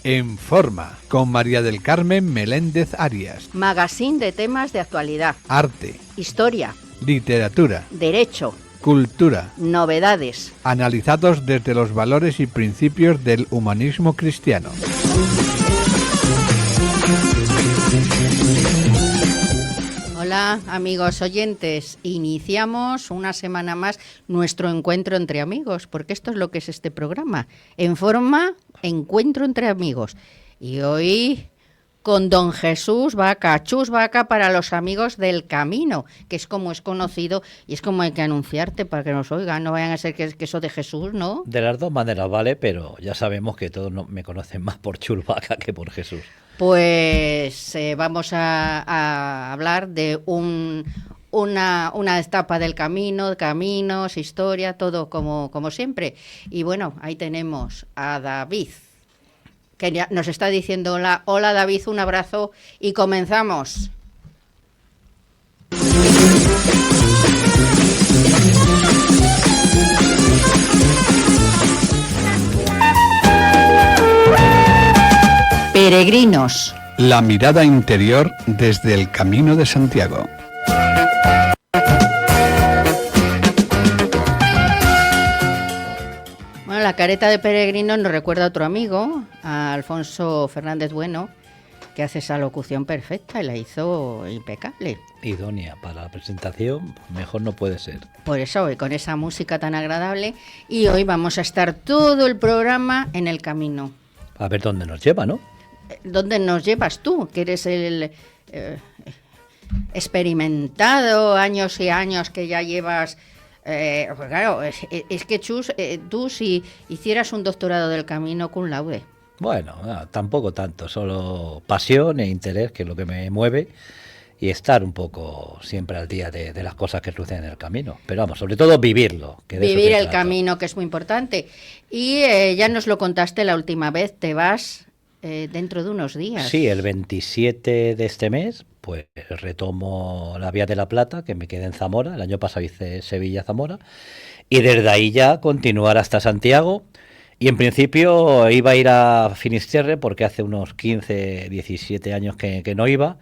En Forma, con María del Carmen Meléndez Arias. Magazine de temas de actualidad. Arte. Historia. Literatura. Derecho. Cultura. Novedades. Analizados desde los valores y principios del humanismo cristiano. Hola amigos oyentes, iniciamos una semana más nuestro encuentro entre amigos, porque esto es lo que es este programa, En Forma, encuentro entre amigos. Y hoy con don Jesús Vaca, Chus Vaca para los amigos del camino, que es como es conocido y es como hay que anunciarte para que nos oigan, no vayan a ser que eso de Jesús, ¿no? De las dos maneras vale, pero ya sabemos que todos me conocen más por Chus Vaca que por Jesús. Pues vamos a hablar de una etapa del camino, caminos, historia, todo como siempre. Y bueno, ahí tenemos a David, que ya nos está diciendo hola. Hola David, un abrazo y comenzamos. Peregrinos. La mirada interior desde el Camino de Santiago. Bueno, la careta de peregrino nos recuerda a otro amigo, a Alfonso Fernández Bueno, que hace esa locución perfecta y la hizo impecable. Idónea para la presentación, mejor no puede ser. Por eso hoy con esa música tan agradable y hoy vamos a estar todo el programa en el camino. A ver dónde nos lleva, ¿no? ¿Dónde nos llevas tú? Que eres el experimentado, años y años que ya llevas. Pues claro, es que Chus, tú si hicieras un doctorado del camino cum laude. Bueno, tampoco tanto, solo pasión e interés, que es lo que me mueve, y estar un poco siempre al día de las cosas que suceden en el camino. Pero vamos, sobre todo vivirlo. Vivir el camino, que es muy importante. Y ya nos lo contaste la última vez, te vas dentro de unos días. Sí, el 27 de este mes, pues retomo la Vía de la Plata, que me quedé en Zamora. El año pasado hice Sevilla-Zamora. Y desde ahí ya continuar hasta Santiago. Y en principio iba a ir a Finisterre, porque hace unos 15, 17 años que no iba.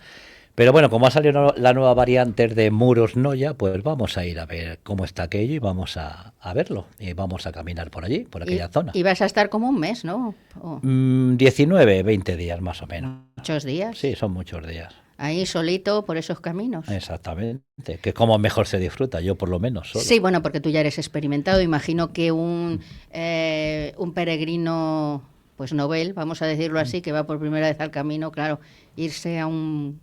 Pero bueno, como ha salido la nueva variante de Muros Noya, pues vamos a ir a ver cómo está aquello y vamos a verlo. Y vamos a caminar por allí, por aquella zona. Y vas a estar como un mes, ¿no? 19, 20 días más o menos. ¿Muchos días? Sí, son muchos días. Ahí solito por esos caminos. Exactamente, que como mejor se disfruta, yo por lo menos solo. Sí, bueno, porque tú ya eres experimentado. Imagino que un peregrino, pues novel, vamos a decirlo así, que va por primera vez al camino, claro, irse a un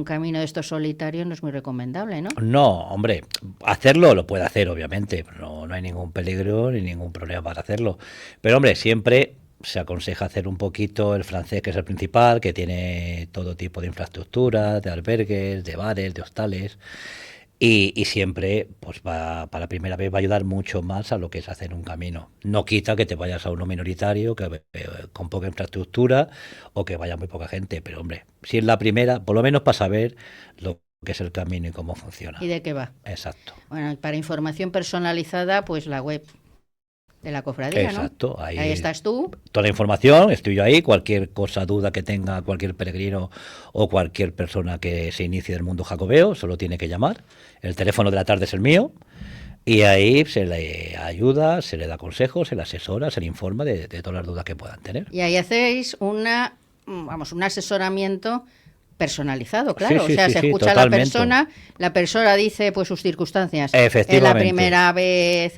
camino de estos solitarios no es muy recomendable, ¿no? No, hombre, hacerlo lo puede hacer, obviamente, no hay ningún peligro ni ningún problema para hacerlo. Pero, hombre, siempre se aconseja hacer un poquito el francés, que es el principal, que tiene todo tipo de infraestructuras, de albergues, de bares, de hostales. Y siempre, pues para la primera vez va a ayudar mucho más a lo que es hacer un camino. No quita que te vayas a uno minoritario, con poca infraestructura, o que vaya muy poca gente. Pero hombre, si es la primera, por lo menos para saber lo que es el camino y cómo funciona. ¿Y de qué va? Exacto. Bueno, y para información personalizada, pues la web de la cofradía, exacto, ¿no? Ahí estás tú. Toda la información, estoy yo ahí. Cualquier cosa, duda que tenga cualquier peregrino o cualquier persona que se inicie del mundo jacobeo, solo tiene que llamar. El teléfono de la tarde es el mío. Y ahí se le ayuda, se le da consejos, se le asesora, se le informa de todas las dudas que puedan tener. Y ahí hacéis un asesoramiento personalizado, claro. Sí, o sea, se escucha totalmente. la persona dice pues sus circunstancias. Efectivamente. Es la primera vez,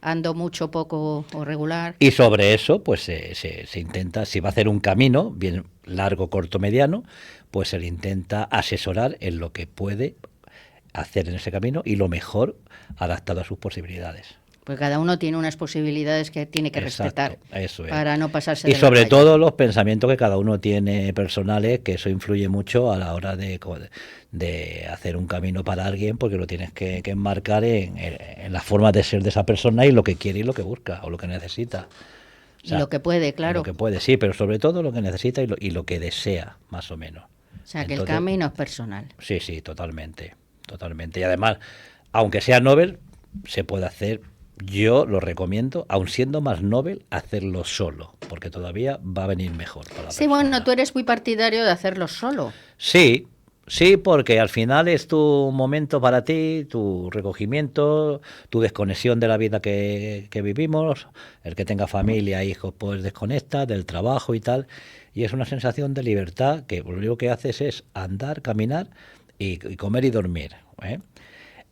ando mucho, poco o regular. Y sobre eso, pues se intenta, si va a hacer un camino, bien largo, corto, mediano, pues se le intenta asesorar en lo que puede hacer en ese camino y lo mejor adaptado a sus posibilidades. Pues cada uno tiene unas posibilidades que tiene que respetar. Eso es. Para no pasarse y de sobre la raya. todo los pensamientos que cada uno tiene personales, que eso influye mucho a la hora de hacer un camino para alguien, porque lo tienes que enmarcar en la forma de ser de esa persona y lo que quiere y lo que busca o lo que necesita. O sea, y lo que puede, claro. Lo que puede, sí, pero sobre todo lo que necesita y lo que desea, más o menos. O sea, que entonces, el camino es personal. Sí, totalmente. Y además, aunque sea novel, se puede hacer yo lo recomiendo, aun siendo más noble, hacerlo solo, porque todavía va a venir mejor para la Sí, persona. bueno, tú eres muy partidario de hacerlo solo. Sí, sí, porque al final es tu momento para ti, tu recogimiento, tu desconexión de la vida que vivimos. El que tenga familia, hijos, pues desconecta del trabajo y tal. Y es una sensación de libertad que lo único que haces es andar, caminar y comer y dormir, ¿eh?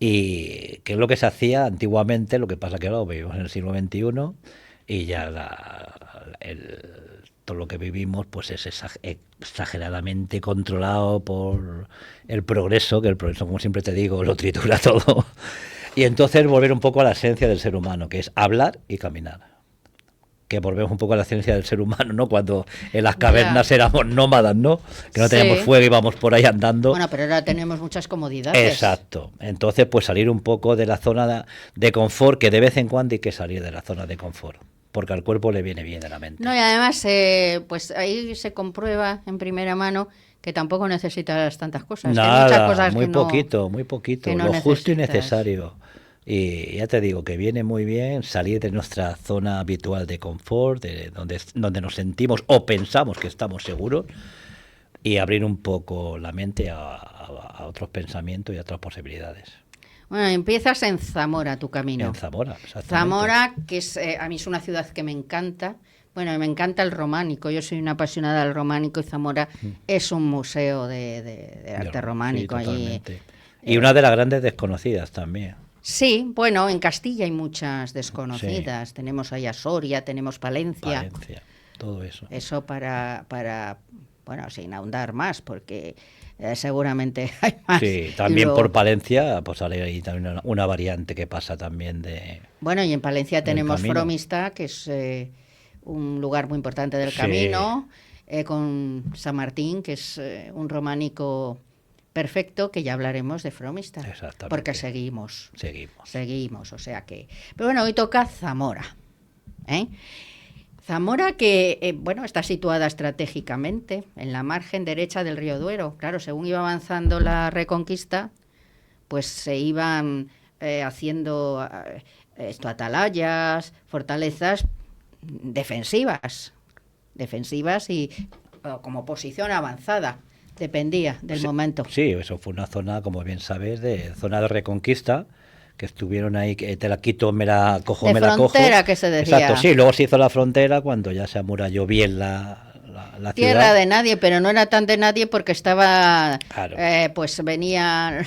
Y que es lo que se hacía antiguamente, lo que pasa que ahora vivimos en el siglo XXI y ya todo lo que vivimos pues es exageradamente controlado por el progreso, que el progreso, como siempre te digo, lo tritura todo. Y entonces volver un poco a la esencia del ser humano, que es hablar y caminar. Que volvemos un poco a la esencia del ser humano, ¿no? Cuando en las cavernas Ya. éramos nómadas, ¿no? Que no Sí. teníamos fuego y íbamos por ahí andando. Bueno, pero ahora tenemos muchas comodidades. Exacto. Entonces, pues salir un poco de la zona de confort, que de vez en cuando hay que salir de la zona de confort, porque al cuerpo le viene bien a la mente. No, y además, pues ahí se comprueba en primera mano que tampoco necesitas tantas cosas. Que hay muchas Nada, cosas muy que no, poquito, muy poquito, que no lo justo y necesitas. necesario. Y ya te digo que viene muy bien salir de nuestra zona habitual de confort, de donde nos sentimos o pensamos que estamos seguros, y abrir un poco la mente a otros pensamientos y a otras posibilidades. Bueno, empiezas en Zamora tu camino. En Zamora, exactamente. Zamora, que es, a mí es una ciudad que me encanta. Bueno, me encanta el románico. Yo soy una apasionada del románico y Zamora es un museo de arte románico. Sí, Allí. totalmente. Y una de las grandes desconocidas también. Sí, bueno, en Castilla hay muchas desconocidas. Sí. Tenemos ahí a Soria, tenemos Palencia. Palencia, todo eso. Eso para bueno, sin ahondar más, porque seguramente hay más. Sí, también por Palencia, pues hay ahí también una variante que pasa también de... Bueno, y en Palencia tenemos Fromista, que es un lugar muy importante del camino, con San Martín, que es un románico perfecto, que ya hablaremos de Fromista. Exactamente. Porque seguimos. Seguimos, o sea que... Pero bueno, hoy toca Zamora, ¿eh? Zamora que, bueno, está situada estratégicamente en la margen derecha del río Duero. Claro, según iba avanzando la Reconquista, pues se iban haciendo atalayas, fortalezas defensivas y como posición avanzada. Dependía del momento. Sí, eso fue una zona, como bien sabes, zona de Reconquista, que estuvieron ahí, que te la quito, me la cojo, de me la cojo. Frontera, que se decía. Exacto, sí, luego se hizo la frontera cuando ya se amuralló bien la Tierra ciudad. de nadie, pero no era tan de nadie porque estaba, claro. Pues venían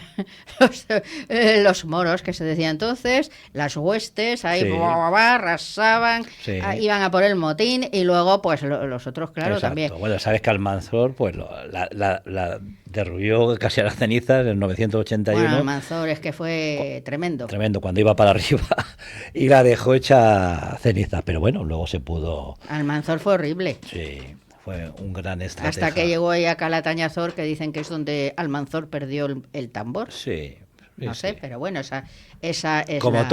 los moros, que se decía entonces, las huestes, ahí Sí. arrasaban, Sí. Iban a por el motín y luego pues los otros, claro, Exacto. también. Bueno, sabes que Almanzor pues la derruyó casi a las cenizas en 981. Bueno, Almanzor es que fue tremendo. Tremendo, cuando iba para arriba y la dejó hecha cenizas, pero bueno, luego se pudo... Almanzor fue horrible. Sí, fue un gran estratega. Hasta que llegó ahí a Calatañazor, que dicen que es donde Almanzor perdió el tambor. Sí. No sé, pero bueno, esa es como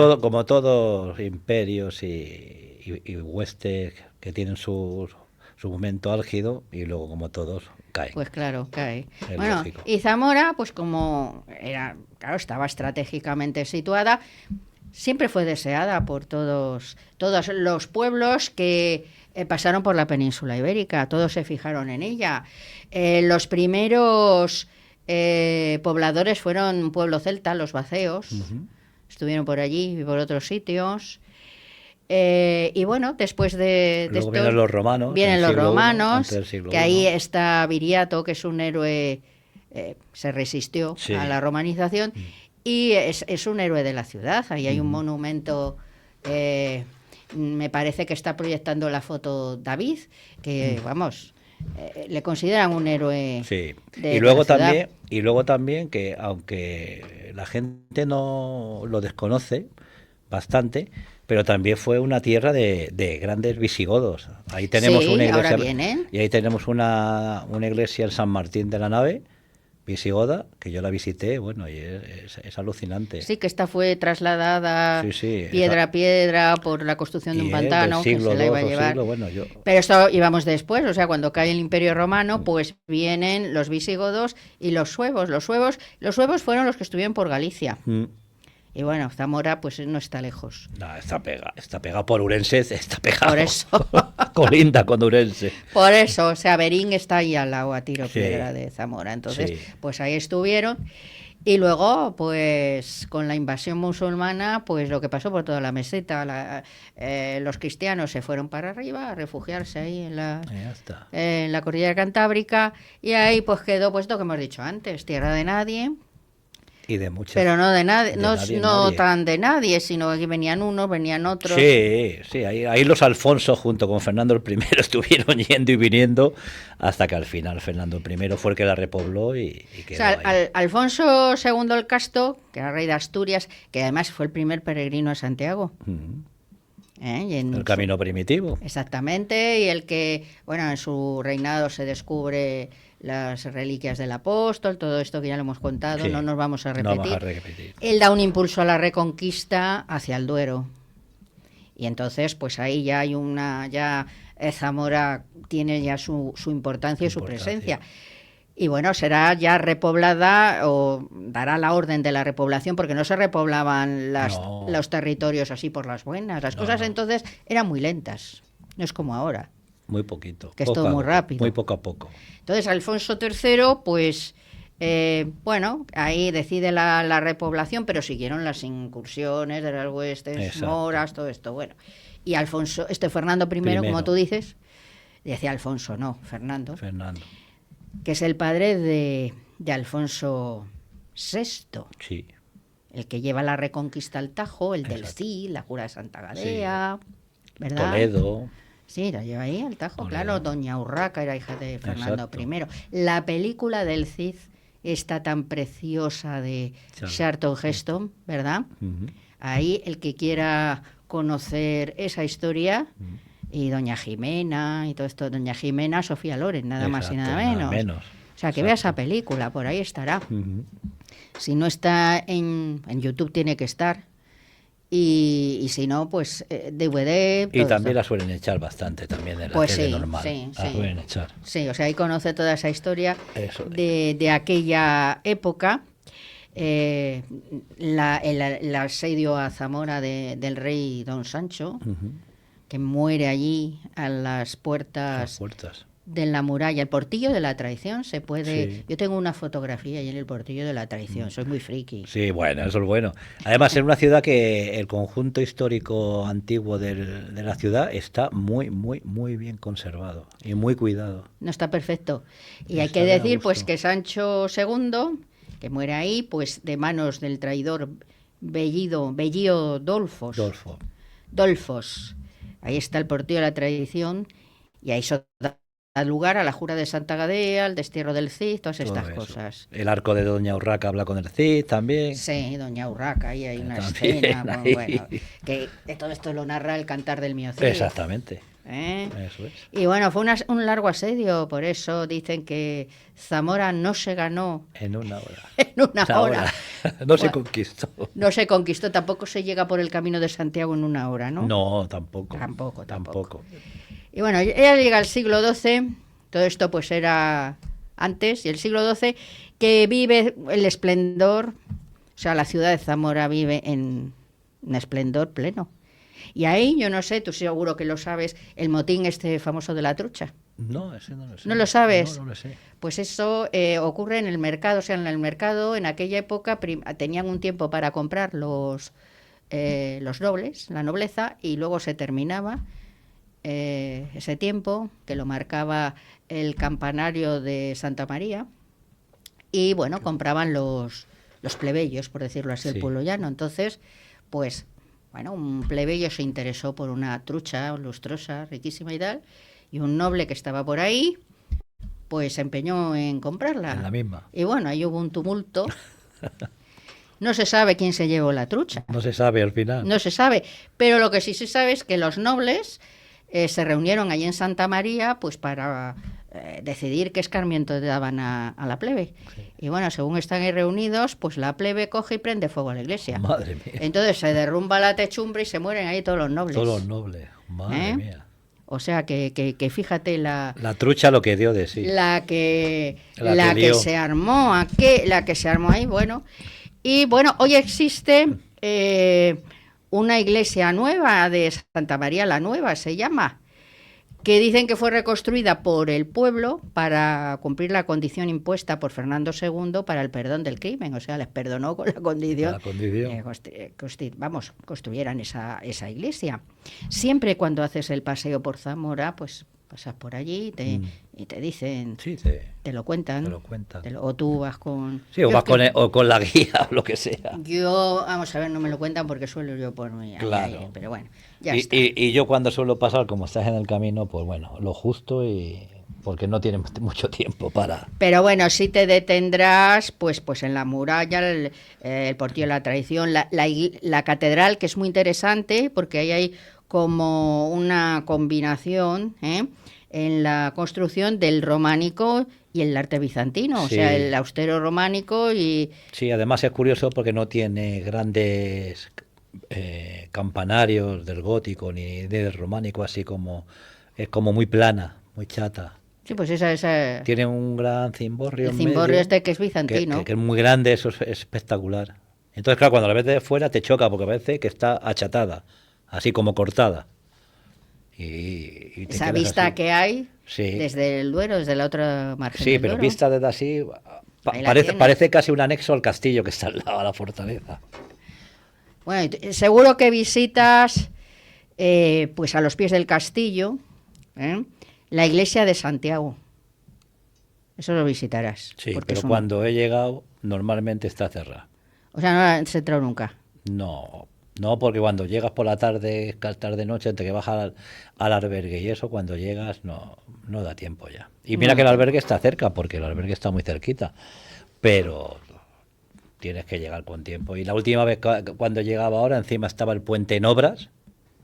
todos imperios y huestes que tienen su momento álgido y luego como todos caen. Pues claro, cae. Es bueno, lógico. Y Zamora, pues como era, claro, estaba estratégicamente situada, siempre fue deseada por todos los pueblos que pasaron por la península ibérica, todos se fijaron en ella. Los primeros pobladores fueron un pueblo celta, los vaceos, estuvieron por allí y por otros sitios. Y bueno, después de luego esto vienen los romanos. Vienen los romanos, que ahí I. está Viriato, que es un héroe, se resistió a la romanización, y es un héroe de la ciudad. Ahí hay un monumento, me parece que está proyectando la foto David, que vamos, le consideran un héroe. Sí. De y luego la ciudad. también que aunque la gente no lo desconoce bastante, pero también fue una tierra de grandes visigodos. Ahí tenemos una iglesia. Ahora vienen. Y ahí tenemos una iglesia en San Martín de la Nave, visigoda, que yo la visité, bueno, y es alucinante. Sí, que esta fue trasladada piedra a piedra por la construcción de un pantano, que se la iba a llevar. Pero esto íbamos después, o sea, cuando cae el Imperio Romano, pues vienen los visigodos y los suevos. Los suevos fueron los que estuvieron por Galicia. Y bueno, Zamora pues no está lejos. No, está pegado por Urense, está pegado. Por eso. Colinda con Urense. Por eso, o sea, Berín está ahí al lado, a tiro Sí. piedra de Zamora. Entonces, Sí. pues ahí estuvieron. Y luego, pues con la invasión musulmana, pues lo que pasó por toda la meseta, los cristianos se fueron para arriba a refugiarse ahí Ya está. en la cordillera cantábrica, y ahí pues quedó puesto que hemos dicho antes, tierra de nadie. Y de muchas. Pero no de nadie, de no, nadie, no nadie. tan de nadie, sino que aquí venían unos, venían otros. Sí, sí, ahí los Alfonso junto con Fernando I estuvieron yendo y viniendo hasta que al final Fernando I fue el que la repobló y O quedó sea, ahí. Alfonso II el Casto, que era rey de Asturias, que además fue el primer peregrino a Santiago. Ujú. Y en El camino primitivo. Exactamente, y el que, bueno, en su reinado se descubre las reliquias del apóstol, todo esto que ya lo hemos contado, Sí, no nos vamos a no repetir. vamos a repetir. Él da un impulso a la reconquista hacia el Duero. Y entonces, pues ahí ya hay Zamora tiene ya su importancia y su presencia. Y bueno, será ya repoblada o dará la orden de la repoblación, porque no se repoblaban No. los territorios así por las buenas. Las No, cosas no. entonces eran muy lentas, no es como ahora. Muy poquito. Que es poco todo a muy poco, rápido. Muy poco a poco. Entonces Alfonso III, pues bueno, ahí decide la repoblación, pero siguieron las incursiones de las huestes, Exacto. moras, todo esto. Bueno, y Fernando I, como tú dices, decía Alfonso, no, Fernando. Que es el padre de Alfonso VI, Sí. el que lleva la reconquista al Tajo, el del Exacto. Cid, la jura de Santa Gadea, ¿verdad? Toledo. Sí, la lleva ahí al Tajo, Toledo. claro. Doña Urraca era hija de Fernando Exacto. I. La película del Cid, esta tan preciosa de Charlton Heston, ¿verdad? Ujú. Ahí el que quiera conocer esa historia... Y doña Jimena y todo esto, doña Jimena Sofía Loren, nada más y nada menos. O sea, que vea esa película, por ahí estará. Ujú. Si no está en YouTube tiene que estar. Y si no, pues DVD. Y todo también esto. la suelen echar bastante también de la Pues tele sí, normal. sí, La sí. suelen echar. Sí, o sea, ahí conoce toda esa historia Eso de aquella época. El asedio a Zamora del rey Don Sancho, Ujú. que muere allí a las Las puertas puertas. de la muralla, el portillo de la traición, se puede... Sí. Yo tengo una fotografía ahí en el portillo de la traición, soy muy friki. Sí, bueno, eso es bueno. Además, en una ciudad que el conjunto histórico antiguo de la ciudad está muy, muy, muy bien conservado y muy cuidado. No está perfecto. Y hay Está que bien a decir, pues, gusto. que Sancho II, que muere ahí, pues, de manos del traidor Bellío Dolfos. Ahí está el portillo de la tradición y ahí eso da lugar a la jura de Santa Gadea, al destierro del Cid, todas Todo estas eso. cosas. El arco de Doña Urraca habla con el Cid también. Sí, Doña Urraca, ahí hay una También, escena, ahí. bueno, que de todo esto lo narra el Cantar del Mío Cid. Exactamente. ¿Eh? Eso es. Y bueno, fue un largo asedio, por eso dicen que Zamora no se ganó En una hora. en una Una hora. No se Bueno, conquistó. no se conquistó, tampoco se llega por el camino de Santiago en una hora, ¿no? No, tampoco. Tampoco. Y bueno, ya llega el siglo XII, todo esto pues era antes, y el siglo XII, que vive el esplendor, o sea, la ciudad de Zamora vive en un esplendor pleno. Y ahí, yo no sé, tú seguro que lo sabes, el motín este famoso de la trucha. No, ese no lo sé. ¿No lo sabes? No lo sé. Pues eso ocurre en el mercado, o sea, en el mercado en aquella época tenían un tiempo para comprar los nobles, la nobleza, y luego se terminaba ese tiempo, que lo marcaba el campanario de Santa María, y bueno, compraban los plebeyos, por decirlo así, el Sí. pueblo llano. Entonces, pues, bueno, un plebeyo se interesó por una trucha lustrosa, riquísima y tal, y un noble que estaba por ahí, pues se empeñó en comprarla. En la misma. Y bueno, ahí hubo un tumulto. No se sabe quién se llevó la trucha. No se sabe al final. No se sabe. Pero lo que sí se sabe es que los nobles se reunieron allí en Santa María pues para decidir qué escarmiento daban a la plebe. Sí. Y bueno, según están ahí reunidos, pues la plebe coge y prende fuego a la iglesia. Madre mía. Entonces se derrumba la techumbre y se mueren ahí todos los nobles. Todos los nobles. Madre ¿Eh? mía. O sea que fíjate la trucha lo que dio de sí. la que La que lió. se armó aquí, la que se armó ahí, bueno. Y bueno, hoy existe eh, una iglesia nueva de Santa María la Nueva, se llama, que dicen que fue reconstruida por el pueblo para cumplir la condición impuesta por Fernando II para el perdón del crimen. O sea, les perdonó con la condición, construyeran esa iglesia. Siempre cuando haces el paseo por Zamora, pues pasas por allí y te dicen, Sí, te lo cuentan. te lo cuentan. O tú vas con... Sí, o Yo vas es que- o con la guía o lo que sea. Yo, vamos a ver, no me lo cuentan porque suelo yo por mí. Claro. Pero bueno, ya Y, está. y yo cuando suelo pasar, como estás en el camino, pues bueno, lo justo y porque no tienes mucho tiempo para... Pero bueno, sí te detendrás pues en la muralla, el Portillo de la Tradición, la catedral, que es muy interesante porque ahí hay como una combinación en la construcción del románico y el arte bizantino, o Sí. sea, el austero románico y... Sí, además es curioso porque no tiene grandes campanarios del gótico ni del románico, así como... Es como muy plana, muy chata. Sí, pues esa Tiene un gran cimborrio el en cimborrio medio, este que es bizantino. que es muy grande, eso es espectacular. Entonces, claro, cuando la ves de fuera te choca porque parece que está achatada, así como cortada. Y te Esa quedas vista así. que hay Sí. desde el Duero, desde la otra margen Sí, del pero Duero. vista desde así, Ahí la tienes. parece casi un anexo al castillo que está al lado, a la fortaleza. Bueno, seguro que visitas pues a los pies del castillo la iglesia de Santiago. Eso lo visitarás. Sí, porque pero es cuando he llegado, normalmente está cerrada. O sea, no has entrado nunca. No, no, porque cuando llegas por la tarde, tarde-noche, entre que vas al albergue y eso, cuando llegas no da tiempo ya. Y mira No que el da albergue está cerca, porque el albergue está muy cerquita, pero tienes que llegar con tiempo. Y la última vez cuando llegaba ahora, encima estaba el puente en obras,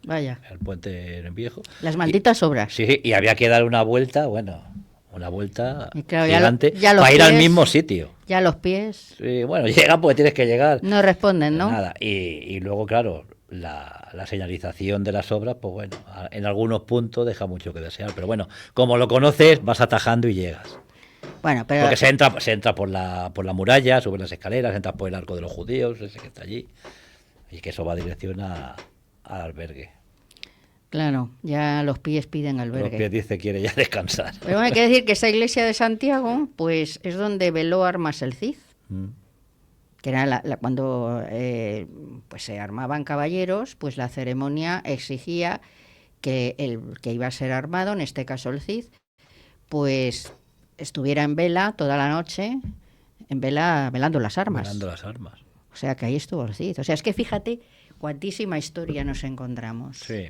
Vaya. el puente viejo. Las malditas obras. Sí, y había que dar una vuelta, bueno, una vuelta Y claro, gigante ya los para ir al pies- mismo sitio. Ya los pies Sí, bueno, llega porque tienes que llegar. no responden, ¿no? Nada. Y luego, claro, la señalización de las obras, pues bueno, en algunos puntos deja mucho que desear. Pero bueno, como lo conoces, vas atajando y llegas. Bueno, pero Porque se entra por la muralla, subes las escaleras, entras por el arco de los judíos, ese que está allí. Y que eso va dirección al albergue. claro, ya los pies piden Los albergue. pies dice quiere ya descansar. Pero bueno, hay que decir que esa iglesia de Santiago, pues es donde veló armas el Cid. Mm. Que era cuando pues se armaban caballeros, pues la ceremonia exigía que el que iba a ser armado, en este caso el Cid, pues estuviera en vela toda la noche, en vela velando las armas. Velando las armas. O sea que ahí estuvo el Cid. O sea, es que fíjate cuantísima historia nos encontramos. Sí.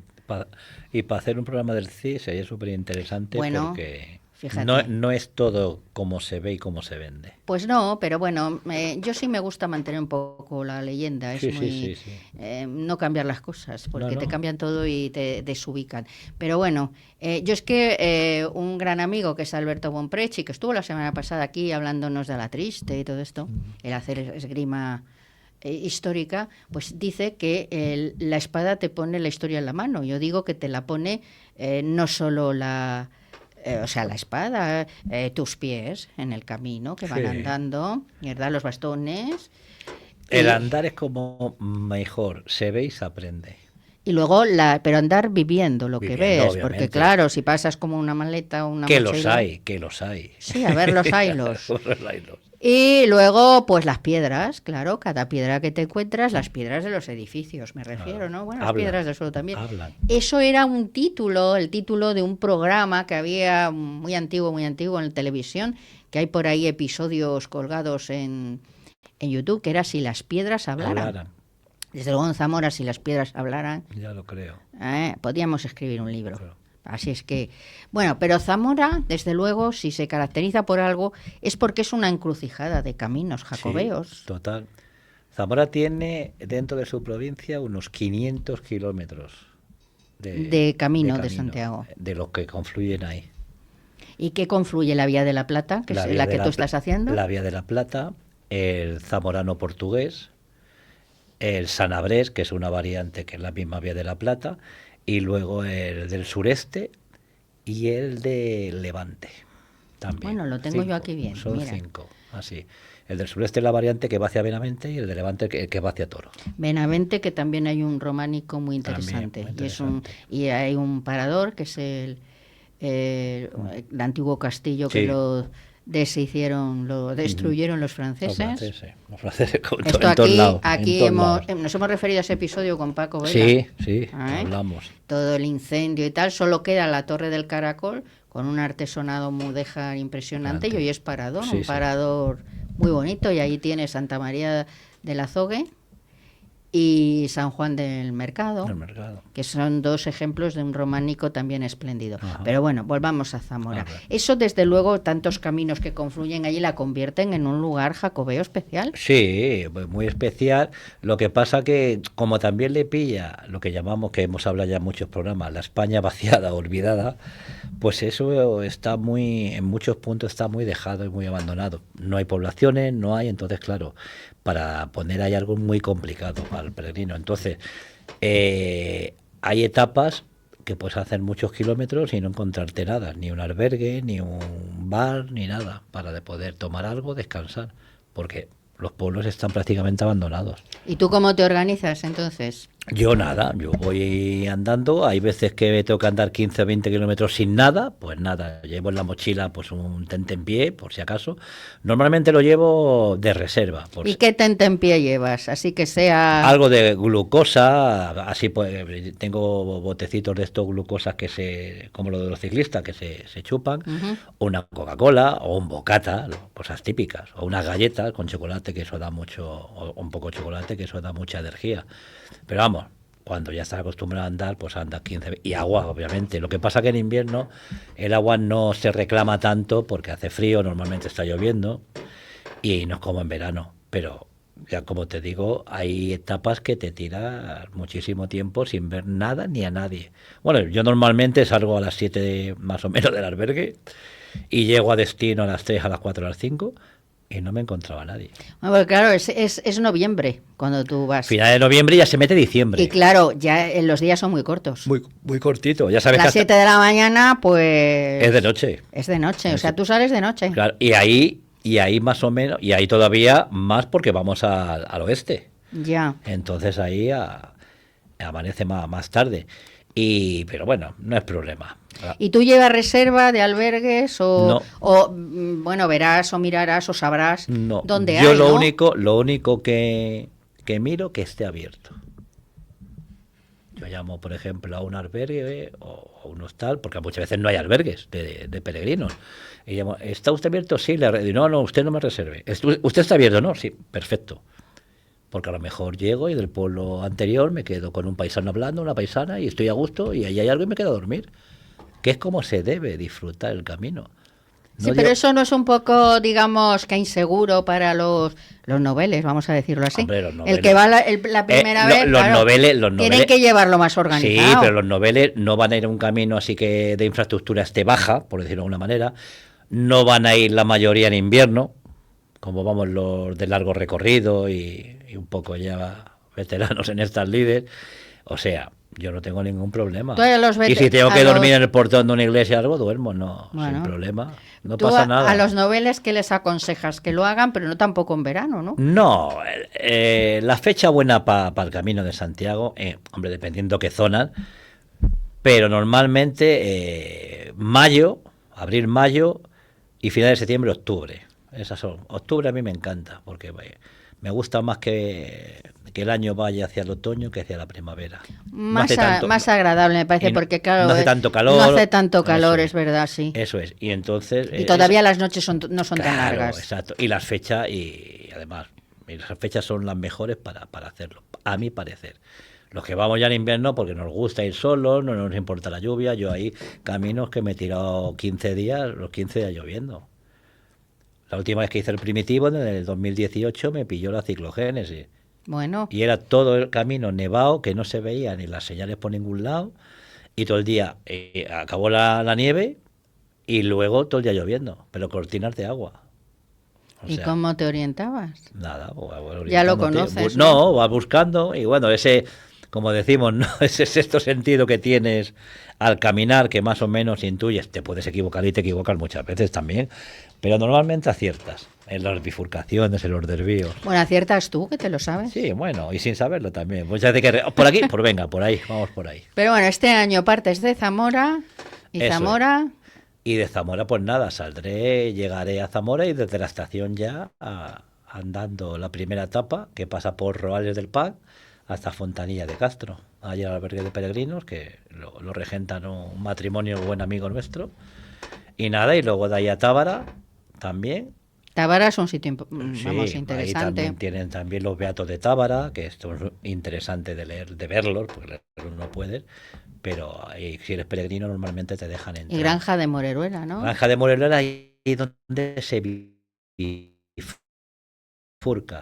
Y para hacer un programa del CIS sería súper interesante Bueno, porque fíjate. no es todo como se ve y cómo se vende. Pues no, pero bueno, yo sí me gusta mantener un poco la leyenda, es Sí, muy sí. no cambiar las cosas, porque No. te cambian todo y te desubican. Pero bueno, yo es que un gran amigo que es Alberto Bonpreci, que estuvo la semana pasada aquí hablándonos de la triste y todo esto, el hacer esgrima histórica, pues dice que la espada te pone la historia en la mano. Yo digo que te la pone no solo la espada, tus pies en el camino que van Sí. andando, ¿verdad? Los bastones. El Y- andar es como mejor, se ve y se aprende. Y luego, pero andar viviendo lo que Viviendo, ves, obviamente. porque claro, si pasas como una maleta o una Que mochila... los hay. Sí, a ver, los haylos. Los haylos. Y luego, pues las piedras, claro, cada piedra que te encuentras, las piedras de los edificios, me refiero, ¿no? Bueno, las Hablan, piedras del suelo también. hablan. Eso era un título, el título de un programa que había muy antiguo en televisión, que hay por ahí episodios colgados en YouTube, que era Si las piedras hablaran. Desde luego en Zamora, Si las piedras hablaran, Ya lo creo. podíamos escribir un libro. Claro. Así es que, bueno, pero Zamora, desde luego, si se caracteriza por algo, es porque es una encrucijada de caminos jacobeos. Sí, total. Zamora tiene dentro de su provincia unos 500 kilómetros de camino de Santiago. De los que confluyen ahí. ¿Y qué confluye la Vía de la Plata, que es la que tú estás haciendo? La Vía de la Plata, el zamorano portugués, el sanabrés, que es una variante que es la misma Vía de la Plata, y luego el del sureste y el de Levante también. Bueno, lo tengo yo aquí bien, Son mira. 5, así. El del sureste es la variante que va hacia Benavente y el de Levante que va hacia Toro. Benavente, que también hay un románico muy interesante. También, muy interesante. Y hay un parador que es el antiguo castillo que Sí. lo destruyeron los franceses. Los franceses Esto en todos lados. aquí en todos lados. nos hemos referido a ese episodio con Paco Vela. Sí, ¿Eh? hablamos. Todo el incendio y tal, solo queda la Torre del Caracol con un artesonado mudéjar impresionante y hoy es parador, Sí, un sí. parador muy bonito, y ahí tiene Santa María del Azogue y San Juan del Mercado, El mercado. que son dos ejemplos de un románico también espléndido. Ajá. Pero bueno, volvamos a Zamora. A ver. Eso, desde luego, tantos caminos que confluyen allí la convierten en un lugar jacobeo especial. Sí, pues muy especial. Lo que pasa que, como también le pilla lo que llamamos, que hemos hablado ya en muchos programas, la España vaciada, olvidada, pues eso está muy, en muchos puntos está muy dejado y muy abandonado. No hay poblaciones, no hay, entonces claro, para poner ahí algo muy complicado para el peregrino. Entonces, hay etapas que puedes hacer muchos kilómetros y no encontrarte nada, ni un albergue, ni un bar, ni nada, para de poder tomar algo, descansar, porque los pueblos están prácticamente abandonados. ¿Y tú cómo te organizas entonces? Yo nada, yo voy andando, hay veces que tengo que andar 15 o 20 kilómetros sin nada, pues nada, llevo en la mochila pues un tentempié, por si acaso. Normalmente lo llevo de reserva. ¿Y qué tentempié llevas? Así que sea... Algo de glucosa, así pues, tengo botecitos de estos glucosas como lo de los ciclistas, que se chupan, o una Coca-Cola, o un bocata, cosas típicas, o unas galletas con chocolate, que eso da mucho, o un poco de chocolate, que eso da mucha energía. Pero vamos, cuando ya estás acostumbrado a andar, pues andas 15 y agua, obviamente. Lo que pasa que en invierno el agua no se reclama tanto porque hace frío, normalmente está lloviendo y no es como en verano. Pero ya como te digo, hay etapas que te tiras muchísimo tiempo sin ver nada ni a nadie. Bueno, yo normalmente salgo a las 7 más o menos del albergue y llego a destino a las 3, a las 4, a las 5 y no me encontraba nadie. Bueno, pues claro, es noviembre cuando tú vas. Final de noviembre ya se mete diciembre. Y claro, ya los días son muy cortos. Muy cortito, ya sabes Las que 7 de la mañana, pues... es de noche. Es de noche, o sea, tú sales de noche. Claro, y ahí más o menos, y ahí todavía más porque vamos al oeste. Ya. Entonces ahí amanece más tarde. Pero bueno, no es problema. ¿Y tú llevas reserva de albergues No. bueno, verás o mirarás o sabrás No, dónde yo hay, lo ¿no? único que miro que esté abierto. Yo llamo, por ejemplo, a un albergue o un hostal, porque muchas veces no hay albergues de peregrinos. Y llamo, ¿está usted abierto? Sí, no, usted no me reserve. ¿Usted está abierto? No, sí, perfecto. Porque a lo mejor llego y del pueblo anterior me quedo con un paisano hablando, una paisana, y estoy a gusto, y ahí hay algo y me quedo a dormir. Que es como se debe disfrutar el camino. Sí, pero eso no es un poco, digamos, que inseguro para los noveles, vamos a decirlo así. Hombre, los noveles. El que va la primera vez, los claro, noveles tienen que llevarlo más Sí, organizado. pero los noveles no van a ir a un camino así que de infraestructura esté baja, por decirlo de alguna manera. No van a ir la mayoría en invierno, como vamos los de largo recorrido y un poco ya veteranos en estas líderes. O sea, yo no tengo ningún problema. Y si tengo que dormir en el portón de una iglesia o algo, duermo, sin problema. No pasa nada. A los noveles, ¿qué les aconsejas? Que lo hagan, pero no tampoco en verano, ¿no? No, la fecha buena para el Camino de Santiago, hombre, dependiendo qué zonas, pero normalmente abril, mayo y finales de septiembre, octubre. Esas son. Octubre a mí me encanta, porque me gusta más que el año vaya hacia el otoño que hacia la primavera. Más agradable, me parece, porque claro, no hace tanto calor. No hace tanto calor, es verdad, sí. Eso es. Y entonces... Y todavía las noches no son tan claro, largas. Exacto. Y las fechas, y además, las fechas son las mejores para hacerlo, a mi parecer. Los que vamos ya en invierno porque nos gusta ir solos, no nos importa la lluvia. Yo hay caminos que me he tirado 15 días, los 15 días lloviendo. La última vez que hice el primitivo, en el 2018, me pilló la ciclogénesis. Bueno. Y era todo el camino nevado, que no se veía ni las señales por ningún lado. Y todo el día acabó la nieve y luego todo el día lloviendo, pero cortinas de agua. ¿Y cómo te orientabas? Nada, ya lo conoces. No, vas buscando y bueno, como decimos, ¿no? Ese sexto sentido que tienes al caminar, que más o menos intuyes, te puedes equivocar y te equivocas muchas veces también, pero normalmente aciertas. en las bifurcaciones, en los desvíos. Bueno, aciertas tú, que te lo sabes. Sí, bueno, y sin saberlo también. Pues ya de que por aquí, pues venga, por ahí, vamos por ahí. Pero bueno, este año partes de Zamora y Eso es. Zamora. Y de Zamora, pues nada, llegaré a Zamora y desde la estación andando la primera etapa, que pasa por Roales del Pan hasta Fontanilla de Castro. Allí al albergue de peregrinos, que lo regentan un matrimonio buen amigo nuestro. Y nada, y luego de ahí a Tábara también. Tábara es un sitio, Sí, vamos, ahí interesante. también tienen también los Beatos de Tábara, que esto es interesante de leer, de verlos, porque leerlos no puedes, pero ahí, si eres peregrino normalmente te dejan entrar. Y Granja de Moreruela, ¿no? Granja de Morelos, ahí donde se bifurca